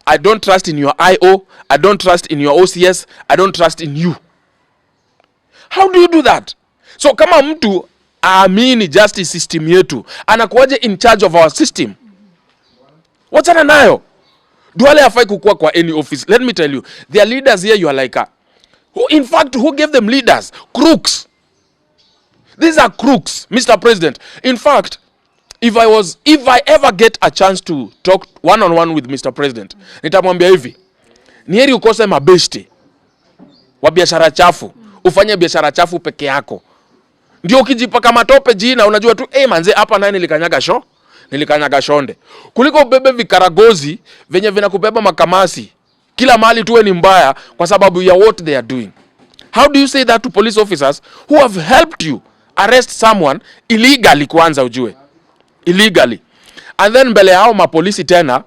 I don't trust in your IO. I don't trust in your OCS. I don't trust in you. How do you do that? So kama mtu aamini justice system yetu, anakuwaje in charge of our system? What's nayo? Duale hafai kukua kwa any office. Let me tell you, their leaders here, you are like who gave them leaders? Crooks. These are crooks, Mr. President. In fact, if I ever get a chance to talk one-on-one with Mr. President, nitamwambia hivi, ni heri ukose mabeshte wa biashara chafu, ufanye biashara chafu peke yako. Ndio ukijipaka matope jina, unajua tu, manze hapa naye nilikanyaga shonde. Kuliko ubebe vikaragozi, venye vinakubeba makamasi, kila mahali tuwe ni mbaya, kwa sababu ya what they are doing. How do you say that to police officers who have helped you arrest someone illegally kwanza ujue? Illegally. And then mbele hao mapolisi tena,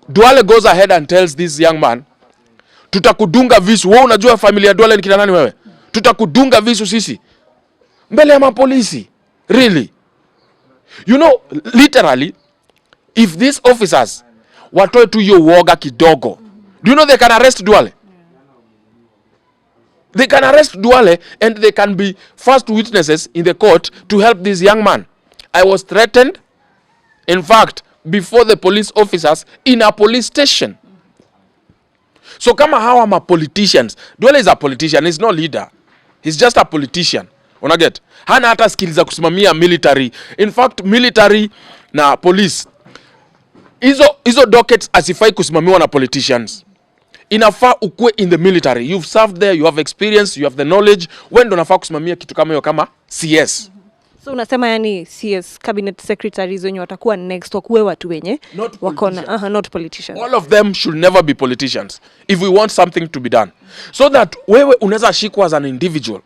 Duale goes ahead and tells this young man, tutakudunga visu. Wewe unajua familia Duale ni kina nani wewe? Tutakudunga visu sisi. Mbele ya mapolisi. Really? You know, literally, if these officers watoe tu hiyo uoga kidogo, do you know they can arrest Duale? They can arrest Duale and they can be first witnesses in the court to help this young man. I was threatened In fact, before the police officers in a police station. So kama hawa ma politicians, Duale is a politician, he's no leader. He's just a politician. Unaget? Hana hata skills za kusimamia military. In fact, military na police, hizo dockets asifai kusimamiwa na politicians. Inafaa ukue in the military. You've served there, you have experience, you have the knowledge. When ndo nafaa kusimamia kitu kama hiyo kama CS. So unasema yani CS cabinet secretaries wenye watakuwa next wakuwe watu wenye wakona not politicians. All of them should never be politicians if we want something to be done. So that wewe unaweza shikwa as an individual.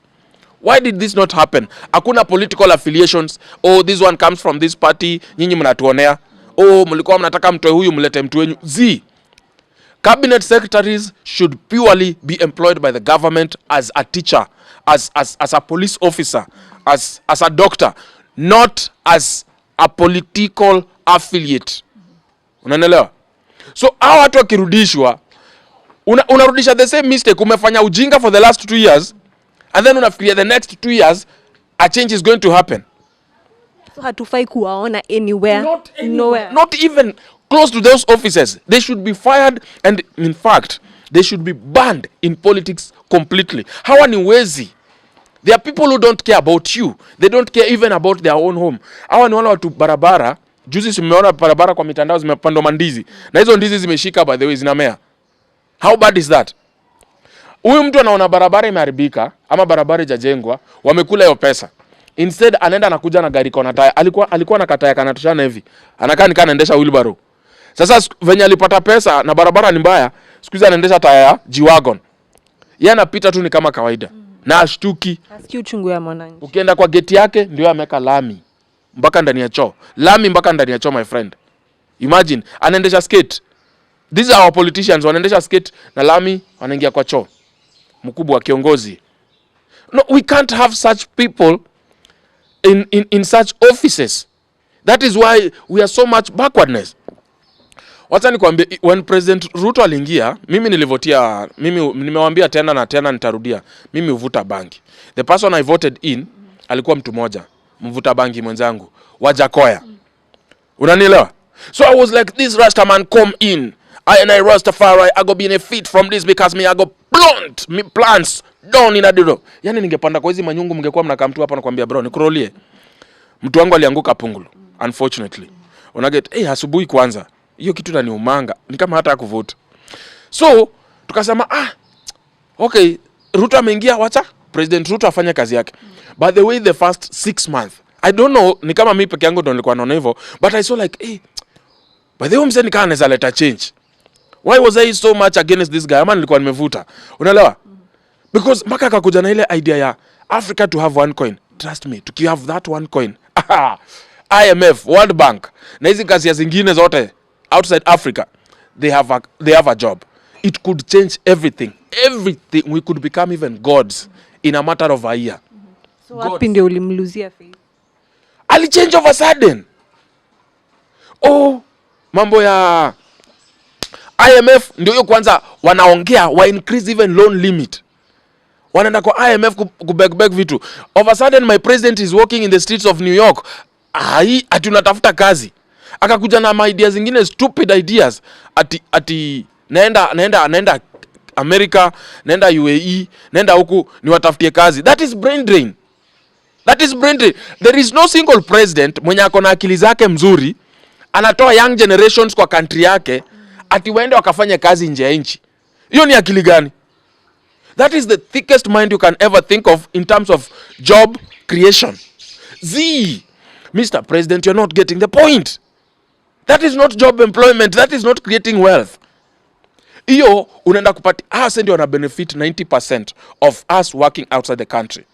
Why did this not happen? Hakuna political affiliations. Oh, this one comes from this party, nyinyi mnatuonea. Oh, mlikuwa mnataka mtoe huyu mlete mtu wenyu. Cabinet secretaries should purely be employed by the government as a teacher, as a police officer, as a doctor, not as a political affiliate. Unanielewa? So hao watu wakirudishwa, unarudisha the same mistake. Umefanya ujinga for the last 2 years, and then unafikiria the next 2 years a change is going to happen. So hatufai kuwaona anywhere. Nowhere. Not even close to those offices. They should be fired, and in fact, they should be banned in politics completely. Hawa ni wezi. There are people who don't care about you. They don't care even about their own home. Hawa ni wale watu barabara. Juzi simeona barabara kwa mitandao zimepandwa mandizi. Na hizo ndizi zimeshika, by the way, zinamea. How bad is that? Huyu mtu anaona barabara imeharibika ama barabara ijajengwa, wamekula hiyo pesa. Instead anaenda anakuja na gari kona taya. Alikuwa na kataya kanatoshana hivi. Anakaa nikaa anaendesha wheelbarrow. Sasa venye alipata pesa na barabara ni mbaya, siku hizi anaendesha taya ya G-Wagon. Yeye anapita tu ni kama kawaida. Na ashtuki. Asikia uchungu ya mwananchi. Ukienda kwa geti yake ndio ameka lami mpaka ndani ya choo. Lami mpaka ndani ya choo, my friend. Imagine anaendesha skate. These are our politicians, wanaendesha skate na lami wanaingia kwa choo. Mkubwa kiongozi. No, we can't have such people in such offices. That is why we are so much backwardness. Wacha nikwambie, when President Ruto aliingia, mimi nilivotia, mimi nimewaambia tena na tena nitarudia, mimi uvuta bangi. The person I voted in alikuwa mtu moja, mvuta bangi mwenzangu, Wajakoya. Unanielewa? So I was like, this Rastaman come in. I Rastafari, I go benefit from this because me I go plant me plants down in a dilo. Yani ningepanda kwa hizi manyungu mngekuwa mnakaa mtu hapa nakwambia bro nikurolie. Mtu wangu alianguka pungulu unfortunately. Unaget asubuhi kwanza. Hiyo kitu inaniumanga. Ni kama hata kuvote. So tukasema okay, Ruto ameingia, wacha President Ruto afanye kazi yake. By the way, the first 6 months, I don't know, ni kama mimi peke yangu ndo nilikuwa naona hivyo, but I saw like by the way mzee nikaa anaweza leta change. Why was I so much against this guy? Ama nilikuwa nimevuta. Unaelewa? Because mpaka akakuja na ile idea ya Africa to have one coin. Trust me, to have that one coin. IMF, World Bank, na hizi kazi zingine zote outside Africa, they have a job. It could change everything. Everything. We could become even gods in a matter of a year. So wapi ndio ulimluzia faith? Ali change of a sudden. Mambo ya IMF ndio hiyo kwanza wanaongea wa increase even loan limit. Wanaenda kwa IMF kubeg vitu. Of a sudden my president is walking in the streets of New York. Atunatafuta kazi. Akakuja na ideas zingine, stupid ideas. Ati naenda America, naenda UAE, naenda huku niwatafutie kazi. That is brain drain. There is no single president mwenye ako na akili zake mzuri anatoa young generations kwa country yake ati waende wakafanya kazi nje ya nchi. Hiyo ni akili gani? That is the thickest mind you can ever think of in terms of job creation. Mr. President, you're not getting the point. That is not job employment. That is not creating wealth. Iyo unaenda kupati us ndio wana benefit 90% of us working outside the country.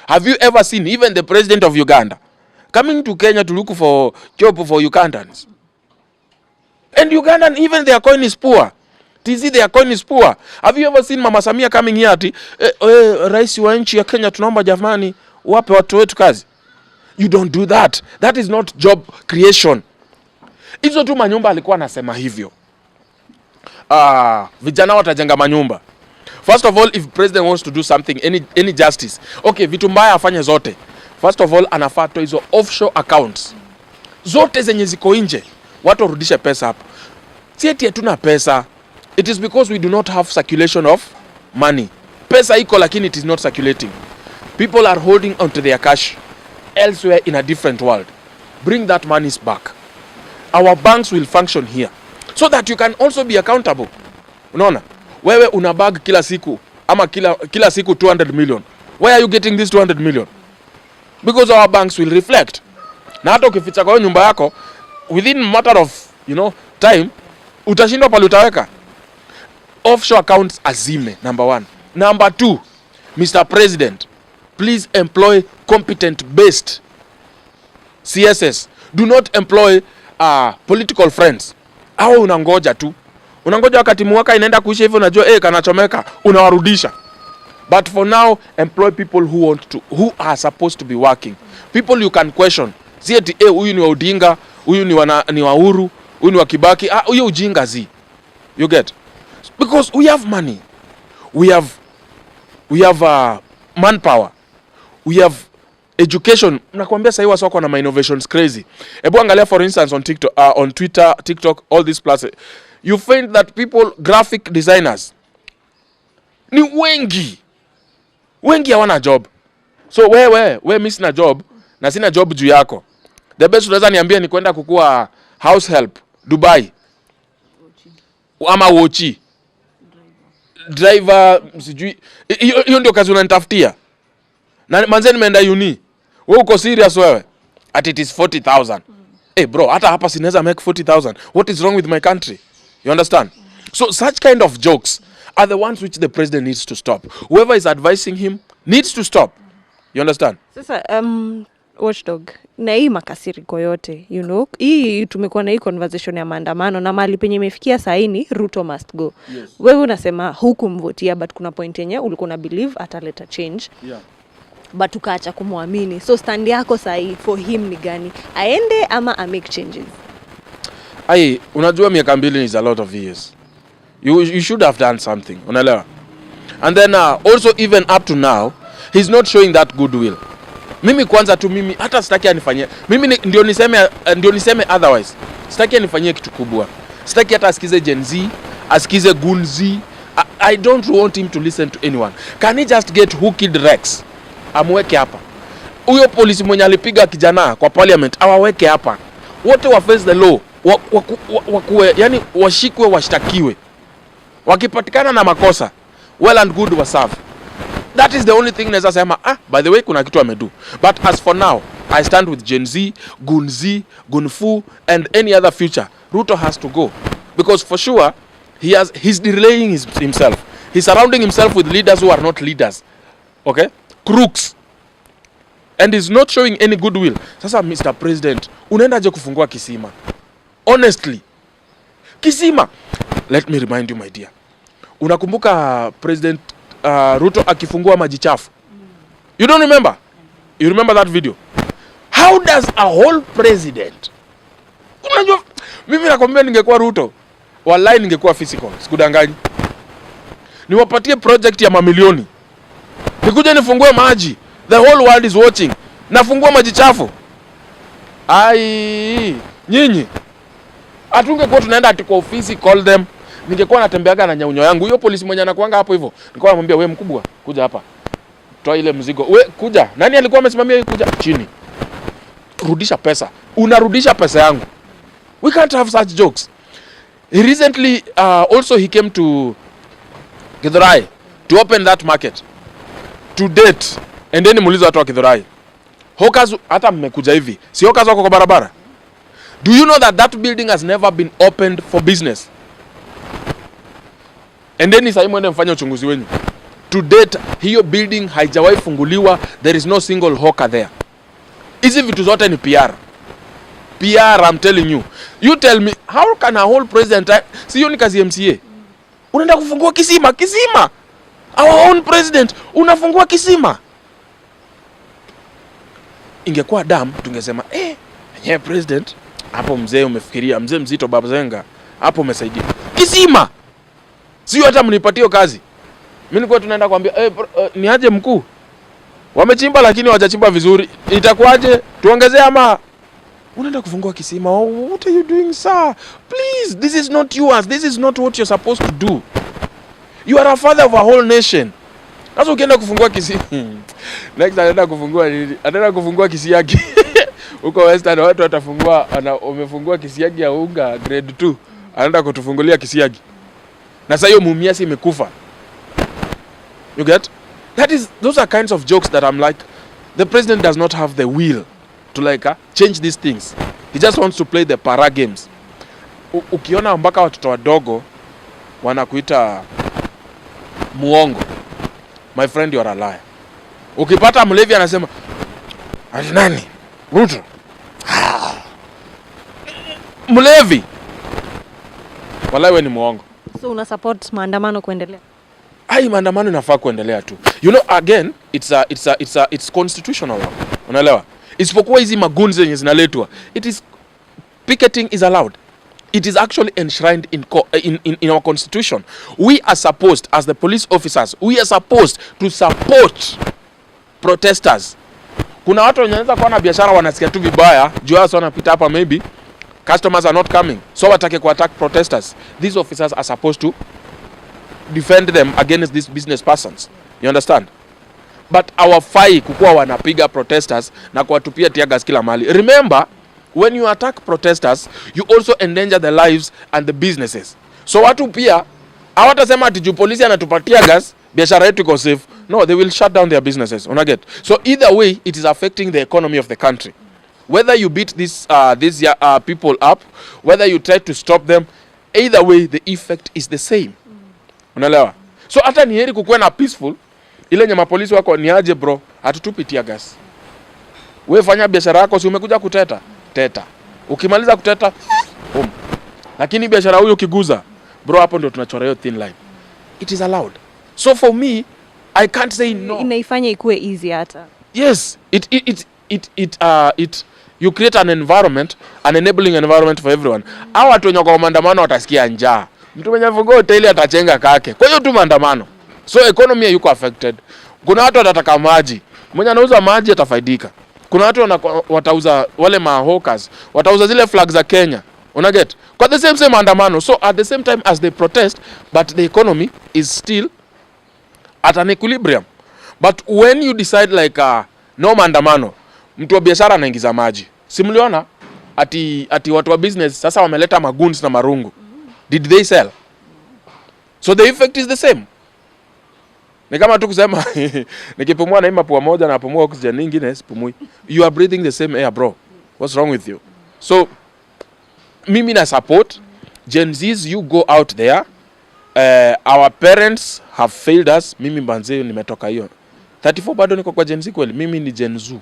Have you ever seen even the president of Uganda coming to Kenya to look for job for Ugandans? And Ugandan, even their coin is poor. Their coin is poor. Have you ever seen Mama Samia coming here ati rais wa nchi ya Kenya tunaomba jamani wape watu wetu kazi? You don't do that. That is not job creation. Hizo tu manyumba alikuwa anasema hivyo. Vijana watajenga manyumba. First of all, if president wants to do something, any justice, okay, vitu mbaya afanye zote. First of all, anafaa to hizo offshore accounts. zote zenye ziko nje, watu warudishe pesa hapo. Si eti hatuna pesa, it is because we do not have circulation of money. Pesa iko lakini it is not circulating. People are holding onto their cash elsewhere in a different world. Bring that monies back. Our banks will function here so that you can also be accountable. Unaona, wewe una bag kila siku ama kila siku 200 million. Where are you getting this 200 million? Because our banks will reflect. Na hata ukificha kwa nyumba yako, within matter of time, utashindwa pale utaweka. Offshore accounts azime, number 1. Number 2, Mr. President, please employ competent based CSS. Do not employ political friends. Hao unangoja tu. Unangoja wakati mwaka inaenda kuisha hivyo, unajua kanachomeka, unawarudisha. But for now, employ people who are supposed to be working. People you can question. Si eti huyu ni wa Odinga, huyu ni wa Uhuru, huyu ni wa Kibaki, huyu ujinga zi. You get? Because we have money. We have manpower. We have education. Nakwambia sasa hivi wako na innovations crazy. Hebu angalia for instance on TikTok, on Twitter, TikTok, all these places. You find that people, graphic designers, ni wengi hawana job. So wewe mimi sina job na sina job juu yako. The best unaweza niambia ni kwenda kukua house help Dubai. Ama wochi. Driver sijui. Hiyo ndio kazi unanitafutia. Na manze nimeenda uni. Wewe uko serious wewe? At it is 40,000. Bro, hata hapa sinaweza make 40,000. What is wrong with my country? You understand? So such kind of jokes are the ones which the president needs to stop. Whoever is advising him needs to stop. You understand? Sasa Watchdog, na hii makasiriko yote, hii tumekuwa na hii conversation ya maandamano na mahali penye imefikia saini Ruto must go. Yes. Wewe unasema hukumvotia but kuna point yenye ulikuwa na believe ataleta change. Yeah. But ukaacha kumwamini. So stand yako sahi for him ni gani? Aende ama make changes? Unajua miaka 2 is a lot of years. You should have done something. Unaelewa? And then also even up to now, he's not showing that goodwill. Mimi kwanza tu hata sitaki anifanyie. Mimi ndio niseme otherwise. Sitaki anifanyie kitu kubwa. Sitaki hata asikize Gen Z, asikize Gun Z. I don't want him to listen to anyone. Can he just get who killed Rex? Amweke hapa. Huyo polisi mwenye alipiga kijana kwa parliament, awaweke hapa. Wote wa face the law. Yani washikwe, washtakiwe. Wakipatikana na makosa, well and good wasafi. That is the only thing naweza sema, by the way kuna kitu amedu. But as for now, I stand with Gen Z, Gun Z, Gunfu and any other future. Ruto has to go. Because for sure, he's delaying himself. He's surrounding himself with leaders who are not leaders. Okay? Crooks. And he's not showing any goodwill. Sasa Mr. President, unaenda je kufungua kisima? Honestly. Kisima. Let me remind you my dear. Unakumbuka President Ruto akifungua maji chafu? You don't remember? You remember that video? How does a whole president? Unajua mimi nakwambia ningekuwa Ruto, wallahi ningekuwa physical. Sikudanganyi. Niwapatie project ya mamilioni. Nikuje nifungue maji. The whole world is watching. Nafungua maji chafu. Nyinyi. Atungekuwa tunaenda ati kwa ofisi, call them. Ningekuwa natembeaga na nyaunyo yangu. Hiyo polisi mwenye anakuanga hapo hivyo. Nilikuwa namwambia wewe mkubwa, kuja hapa. Toa ile mzigo. Wewe kuja. Nani alikuwa amesimamia hii kuja? Chini. Rudisha pesa. Unarudisha pesa yangu. We can't have such jokes. Recently also he came to Githurai to open that market. To date. And then muulize watu wa Githurai. Hawkers hata mmekuja hivi. Si hawkers wako kwa barabara? Do you know that building has never been opened for business? And then sasa mwende mfanye uchunguzi wenu. To date, hiyo building haijawahi funguliwa. There is no single hawker there. Hizi vitu zote ni PR. PR, I'm telling you. You tell me, how can a whole president... Siyo ni kazi MCA. Unaenda kufungua kisima. Our own president, unafungua kisima. Ingekuwa dam, tungesema, yenyewe president, hapo mzee umefikiria, mzee mzito baba zenga, hapo umesaidia. Kisima! Sio hata mnipatie kazi. Mimi nilikuwa tunaenda kuambia, ni aje mkuu? Wamechimba lakini hawajachimba vizuri. Itakuwaje? Tuongezee ama Unaenda kufungua kisima. Oh, what are you doing, sir? Please, this is not yours. This is not what you're supposed to do. You are a father of a whole nation. Sasa ukienda kufungua kisima. Next anaenda kufungua kisiagi. Huko Western watu watafungua, wamefungua kisiagi ya unga grade 2. Anaenda kutufungulia kisiagi. Na sasa hiyo mumiasi imekufa. You get? Those are kinds of jokes that I'm like, the president does not have the will to like change these things. He just wants to play the para games. Ukiona mpaka watoto wadogo wanakuita muongo, my friend, you are a liar. Ukipata mlevi anasema ati nani? Ruto. Mlevi. Wallahi wewe ni muongo. So una support maandamano kuendelea? Maandamano inafaa kuendelea tu. You know, again, it's constitutional. Unaelewa? Isipokuwa hizi magunzi zenye zinaletwa, picketing is allowed. It is actually enshrined in our constitution. We are supposed, as the police officers, we are supposed to support protesters. Kuna watu wanaweza kuwa na biashara wanasikia tu vibaya, juu hao wanapita hapa, maybe customers are not coming, so watake ku attack protesters. These officers are supposed to defend them against these business persons. You understand? But hawafai kukuwa wanapiga protesters na kuwatupia tear gas kila mahali. Remember, when you attack protesters, you also endanger the lives and the businesses. So watu pia hawatasema ati juu polisi anatupatia gas, biashara yetu iko safe. No, they will shut down their businesses. Unaget? So either way, it is affecting the economy of the country. Whether you beat these people up, whether you try to stop them, either way, the effect is the same. Unaelewa? So hata ni heri kukuwa na peaceful, ile nyama polisi wako ni aje bro, hatutupi tear gas. Wewe fanya biashara yako, si umekuja kuteta? Teta. Ukimaliza kuteta, lakini biashara huyo kiguza, bro, hapo ndio tunachora hiyo thin line. It is allowed. So for me, I can't say no. Inaifanya ikuwe easy hata. Yes, you create an environment, an enabling environment for everyone. Hao watu wenye kwa maandamano watasikia njaa. Mtu mwenye fungo hoteli atachenga kake. Kwa hiyo tu maandamano. So economy yuko affected. Kuna watu watataka maji. Mwenye anauza maji atafaidika. Kuna watu watauza wale mahawkers, watauza zile flags za Kenya. Unaget? Kwa the same maandamano. So at the same time as they protest, but the economy is still at an equilibrium. But when you decide like no maandamano, mtu wa biashara anaingiza maji. Simliona ati watu wa business sasa wameleta maguns na marungu. Did they sell? So the effect is the same. Ni kama tu kusema nikipumua na ima pua moja na pumua oxygen nyingine sipumui. You are breathing the same air, bro. What's wrong with you? So mimi na support Gen Zs, you go out there. Our parents have failed us. Mimi mbanze nimetoka hiyo 34 bado niko kwa Gen Z kweli. Mimi ni Gen Z.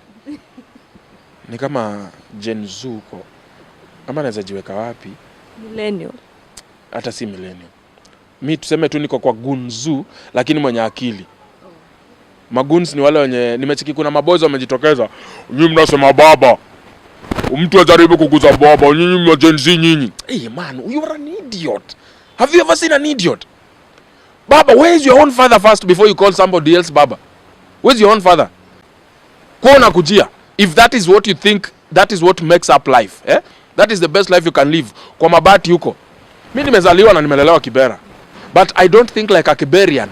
Ni kama Gen Z huko. Ama naweza jiweka wapi? Millennial. Hata si millennial. Mi tuseme tu niko kwa gunzu lakini mwenye akili. Maguns ni wale wenye nimechiki kuna mabozo wamejitokeza. Nyinyi mnasema baba. Mtu ajaribu kuguza baba, nyinyi Gen Z nyinyi. Hey man, you are an idiot. Have you ever seen an idiot? Baba, where is your own father first before you call somebody else baba? Where's your own father? Kuona kujia. If that is what you think, that is what makes up life, eh? That is the best life you can live. Kwa mabati huko. Mimi nimezaliwa na nimelelewa Kibera. But I don't think like a Kiberian.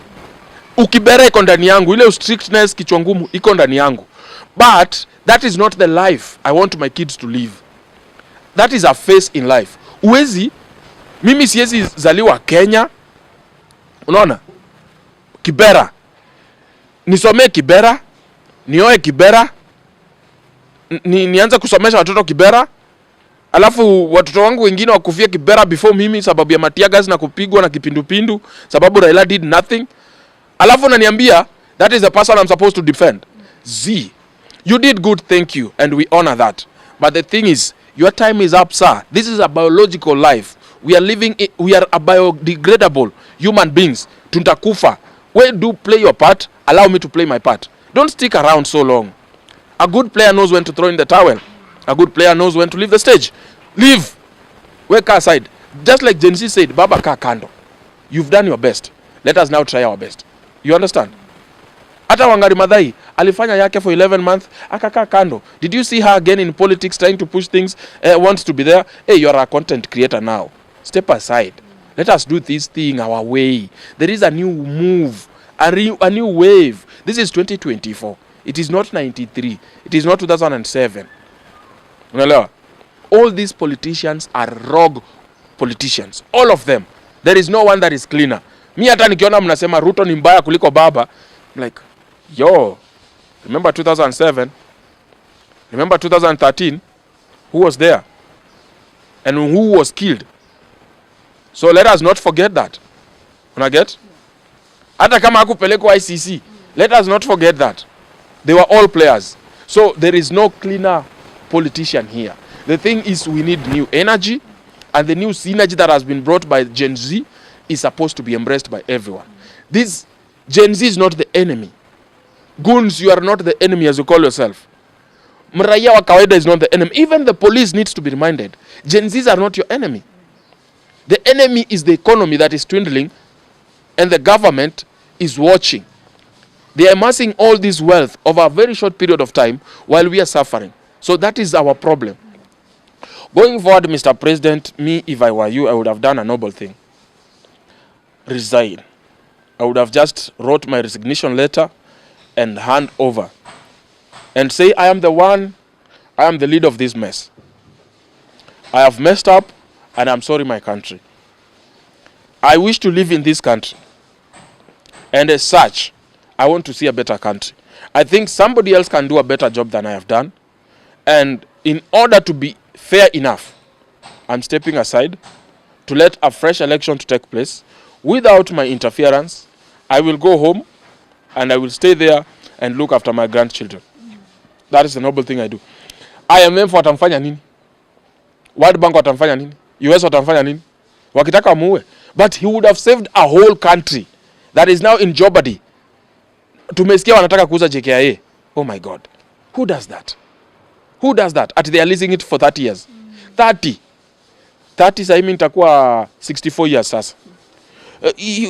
Ukibera iko ndani yangu, ile strictness kichwa ngumu iko ndani yangu. But that is not the life I want my kids to live. That is a phase in life. Uwezi, mimi siwezi zaliwa Kenya. Unaona? Kibera. Nisomee Kibera, nioe Kibera, nianze kusomesha watoto Kibera, alafu watoto wangu wengine wakufia Kibera before mimi sababu ya matiagas na kupigwa na kipindupindu sababu Raila did nothing. Alafu unaniambia that is the person I'm supposed to defend. Z, you did good, thank you, and we honor that. But the thing is, your time is up, sir. This is a biological life. We are a biodegradable human beings. Tuntakufa. When do play your part, allow me to play my part. Don't stick around so long. A good player knows when to throw in the towel. A good player knows when to leave the stage. Leave. Wake aside. Just like Gen Z said, Baba ka kando. You've done your best. Let us now try our best. You understand? Hata Wangari Maathai alifanya yake for 11 months akakaa kando. Did you see her again in politics trying to push things, wants to be there? Hey, you are a content creator now. Step aside. Let us do this thing our way. There is a new move, a new wave. This is 2024. It is not 93. It is not 2007. Unaelewa? All these politicians are rogue politicians. All of them. There is no one that is cleaner. Mi hata nikiona mnasema Ruto ni mbaya kuliko baba, I'm like, yo, remember 2007? Remember 2013? Who was there? And who was killed? So let us not forget that. Unaget? Hata kama hakupelekwa ICC, let us not forget that. They were all players. So there is no cleaner politician here. The thing is, we need new energy, and the new synergy that has been brought by Gen Z is supposed to be embraced by everyone. This Gen Z is not the enemy. Goons, you are not the enemy as you call yourself. Mraia wa kawaida is not the enemy. Even the police needs to be reminded. Gen Zs are not your enemy. The enemy is the economy that is dwindling, and the government is watching. They are amassing all this wealth over a very short period of time while we are suffering. So that is our problem. Going forward, Mr. President, me, if I were you, I would have done a noble thing. Resign. I would have just wrote my resignation letter and hand over and say, I am the one, I am the leader of this mess. I have messed up, and I'm sorry, my country. I wish to live in this country, and as such, I want to see a better country. I think somebody else can do a better job than I have done, and in order to be fair enough, I'm stepping aside to let a fresh election to take place without my interference. I will go home and I will stay there and look after my grandchildren. That is the noble thing I do. IMF watamfanya nini? World Bank watamfanya nini? US watamfanya nini? Wakitaka muue. But he would have saved a whole country that is now in jeopardy. Tumesikia wanataka kuuza JKIA. Oh my God. Who does that? Who does that? At they are leasing it for 30 years. 30 sasa mimi nitakuwa 64 years sasa.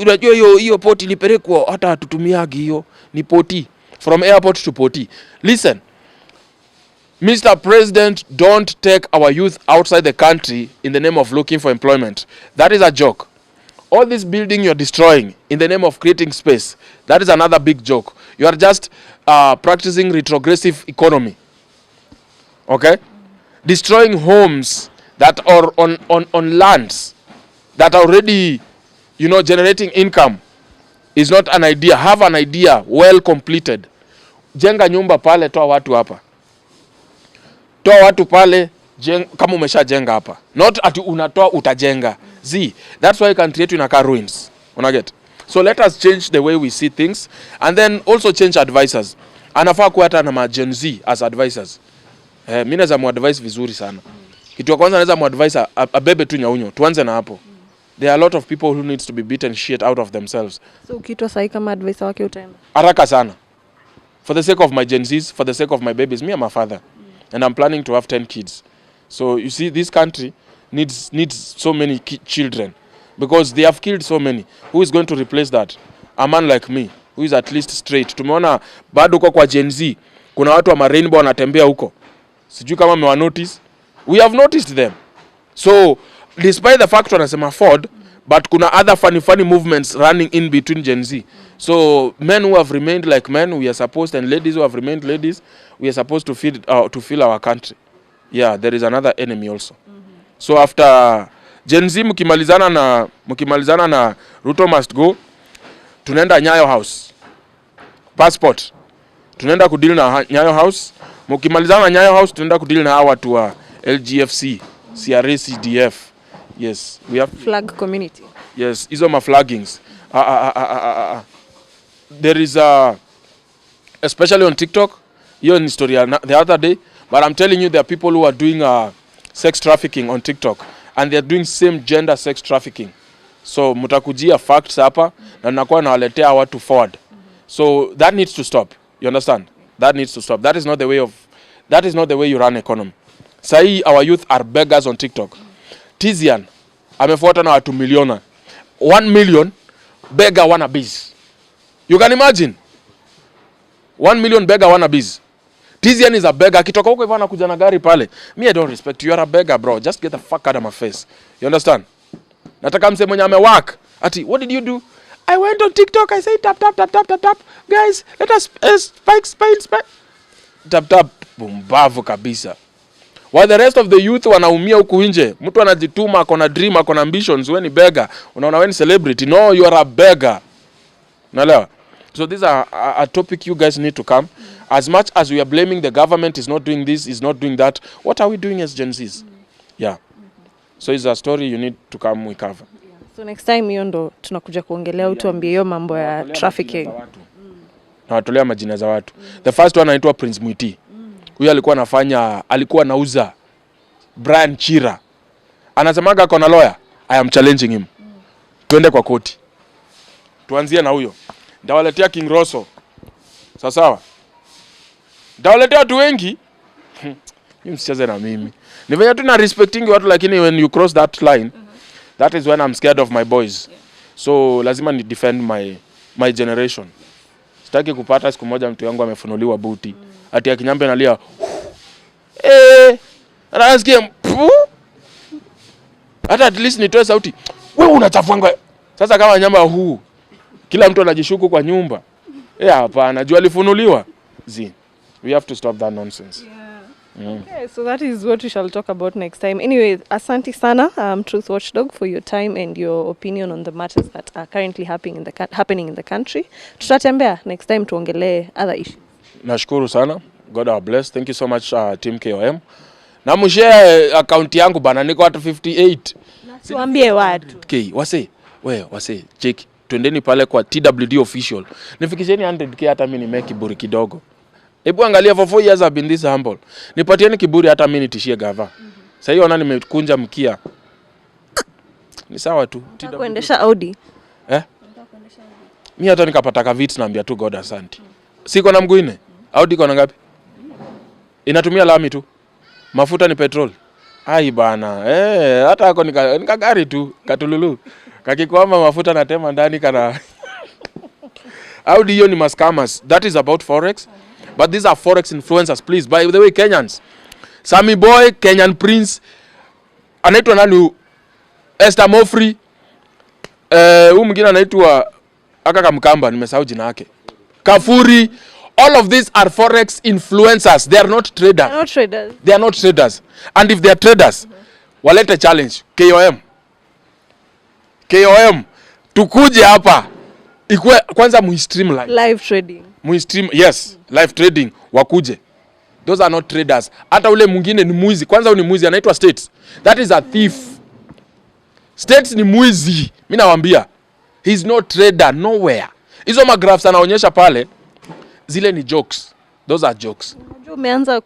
Unajua hiyo poti ilipelekwa hata hatutumiagi hiyo. Ni poti. From airport to poti. Listen. Mr. President, don't take our youth outside the country in the name of looking for employment. That is a joke. All this building you're destroying in the name of creating space, that is another big joke. You are just practicing retrogressive economy. Okay? Destroying homes that are on lands that are already, generating income is not an idea. Have an idea well completed. Jenga nyumba pale, toa watu hapa. Toa watu pale, kama umeshajenga hapa. Not ati unatoa utajenga. That's why country yetu inakaa ruins. Unaget? So let us change the way we see things, and then also change advisors. Anafaa kuwa hata na Gen Z as advisors. Mimi naweza muadvise vizuri sana. Kitu ya kwanza naweza muadvise abebe tu nyaunyo. Tuanze na hapo. There are a lot of people who needs to be beaten shit out of themselves. So ukitwa sahi kama advisor wake utaenda? Haraka sana. For the sake of my Gen Zs, for the sake of my babies, me and my father. And I'm planning to have 10 kids. So you see, this country needs so many children because they have killed so many. Who is going to replace that? A man like me, who is at least straight. Tumeona bado kwa Gen Z, kuna watu wa rainbow wanatembea huko. Sijui kama mewa notice. We have noticed them. So, despite the fact wanasema Ford, but kuna other funny movements running in between Gen Z. So, men who have remained like men, we are supposed, and ladies who have remained ladies, we are supposed to fill our country. Yeah, there is another enemy also. So after Gen Z mkimalizana na Ruto must go, tunaenda Nyayo House. Passport. Tunaenda kudeal na Nyayo House. Mkimalizana na Nyayo House, tunaenda kudeal na hawa watu wa LGFC, CRA, CDF. Yes, we have flag community. Yes, hizo ma flaggings. There is especially on TikTok, hiyo ni story the other day, but I'm telling you there are people who are doing sex trafficking on TikTok, and they are doing same gender sex trafficking. So mutakujia facts hapa na nakuwa nawaletea watu forward. So that needs to stop. You understand? That needs to stop. That is not the way you run economy. Sahi our youth are beggars on TikTok. Tizian amefuata na watu miliona. 1 million beggar wanna bees. You can imagine. 1 million beggar wannabes. Tizian is a beggar. Akitoka huko hivyo anakuja na gari pale. Me I don't respect you. You are a beggar, bro. Just get the fuck out of my face. You understand? Nataka mse mwenye amework. Ati, what did you do? I went on TikTok. I said tap tap tap tap tap tap. Guys, let us spike. Tap tap. Bumbavu kabisa. While the rest of the youth wanaumia huku nje. Mtu anajituma, akona dream, akona ambitions. Wewe ni beggar. Unaona wewe ni celebrity. No, you are a beggar. Unaelewa? So these are a topic you guys need to come. As much as we are blaming the government is not doing this, is not doing that, what are we doing as Gen Zs? Yeah. So it's a story you need to come we cover. So next time hiyo ndo tunakuja kuongelea utuambie hiyo mambo ya trafficking. Na watolea majina za watu. The first one anaitwa Prince Mwiti. Huyu alikuwa anauza Brian Chira. Anasemaga kona lawyer, I am challenging him. Twende kwa koti. Tuanzie na huyo. Ndawaletea King Rosso. Sawa. Ndawaletea watu wengi. Msicheze na mimi. Ni venye tu na respecting watu, lakini when you cross that line, that is when I'm scared of my boys. So lazima ni defend my generation. Sitaki kupata siku moja mtu yangu amefunuliwa buti. Ati akinyambe analia. Anasikia. Hata at least nitoe sauti. Wewe unachafuanga. Sasa kama nyamba huu. Kila mtu anajishuku kwa nyumba. Hapana, jua alifunuliwa. We have to stop that nonsense. Okay, so that is what we shall talk about next time. Anyway, asante sana, Truth Watchdog, for your time and your opinion on the matters that are currently happening in the country. Tutatembea next time tuongelee other issues. Nashukuru sana. God bless. Thank you so much, team KOM. Na mshare account yangu bana, niko at 58. Tuambie watu. Okay, wase, check. Twendeni pale kwa TWD official. Nifikisheni 100k hata mimi nimeki kiburi kidogo. Hebu angalia, for 4 years I've been this humble. Nipatieni kiburi hata mimi nitishie gava. Sasa hiyo ona nimekunja mkia. Ni sawa tu. Kuendesha Audi. Mimi hata nikapata ka vits naambia tu God asante. Siko na mguu nne. Audi iko na ngapi? Inatumia lami tu. Mafuta ni petrol. Ai bana. Hata hako nika gari tu, katululu. Kakikwama mafuta na tema ndani kana. Audi hiyo ni mascammers. That is about forex. But these are forex influencers, please. By the way, Kenyans. Sammy Boy, Kenyan Prince. Anaitwa nani? Esther Mofri. Huyu mwingine anaitwa Akaka Mkamba, nimesahau jina yake. Kafuri. All of these are forex influencers. They are not traders. They are not traders. And if they are traders, walete challenge. KOM. Tukuje hapa. Ikue kwanza muistream live trading. Muistream, yes, live trading wakuje. Those are not traders. Hata ule mwingine ni mwizi. Kwanza ni mwizi anaitwa States. That is a thief. States ni mwizi. Mimi nawaambia. He is not trader nowhere. Hizo magraphs anaonyesha pale zile ni jokes. Those are jokes. Unajua umeanza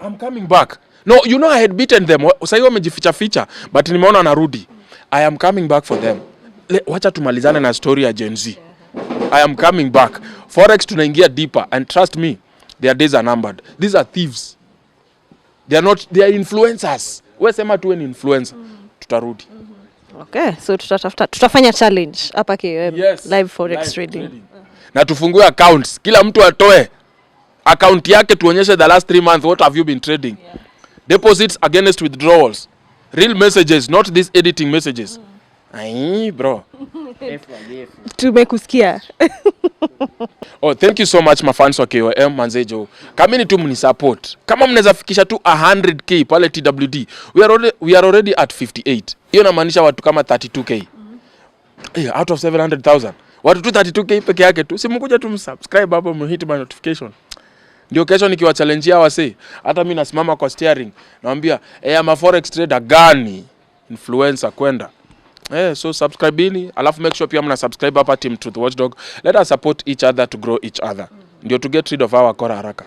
I'm coming back. No, you know I had beaten them. Sasa hiyo wamejificha but nimeona narudi. I am coming back for them. Wacha tumalizane na story ya Gen Z. I am coming back. Forex tunaingia deeper and trust me, their days are numbered. These are thieves. They are influencers. Wewe sema tu ni influencer. Tutarudi. Okay, so tutafanya challenge hapa KOM. Yes, live forex trading. Na tufungue accounts. Kila mtu atoe account yake tuonyeshe the last 3 months what have you been trading. Deposits against withdrawals. Real messages, not these editing messages. Ai bro. Tumekusikia. Thank you so much mafans wa KOM manzejo. Kamini tu mnisupport. Kama mnaweza fikisha tu 100k pale TWD. We are already at 58. Hiyo inamaanisha watu kama 32k. Out of 700,000. Watu tu 32k peke yake tu. Simkuja tu msubscribe hapo mhit my notification. Ndio kesho nikiwa challenge hawa say. Hata mimi nasimama kwa steering. Naambia, ama forex trader gani? Influencer kwenda. So subscribe alafu make sure pia mna subscribe hapa team Truth Watchdog. Let us support each other to grow each other. Ndio to get rid of our kora haraka.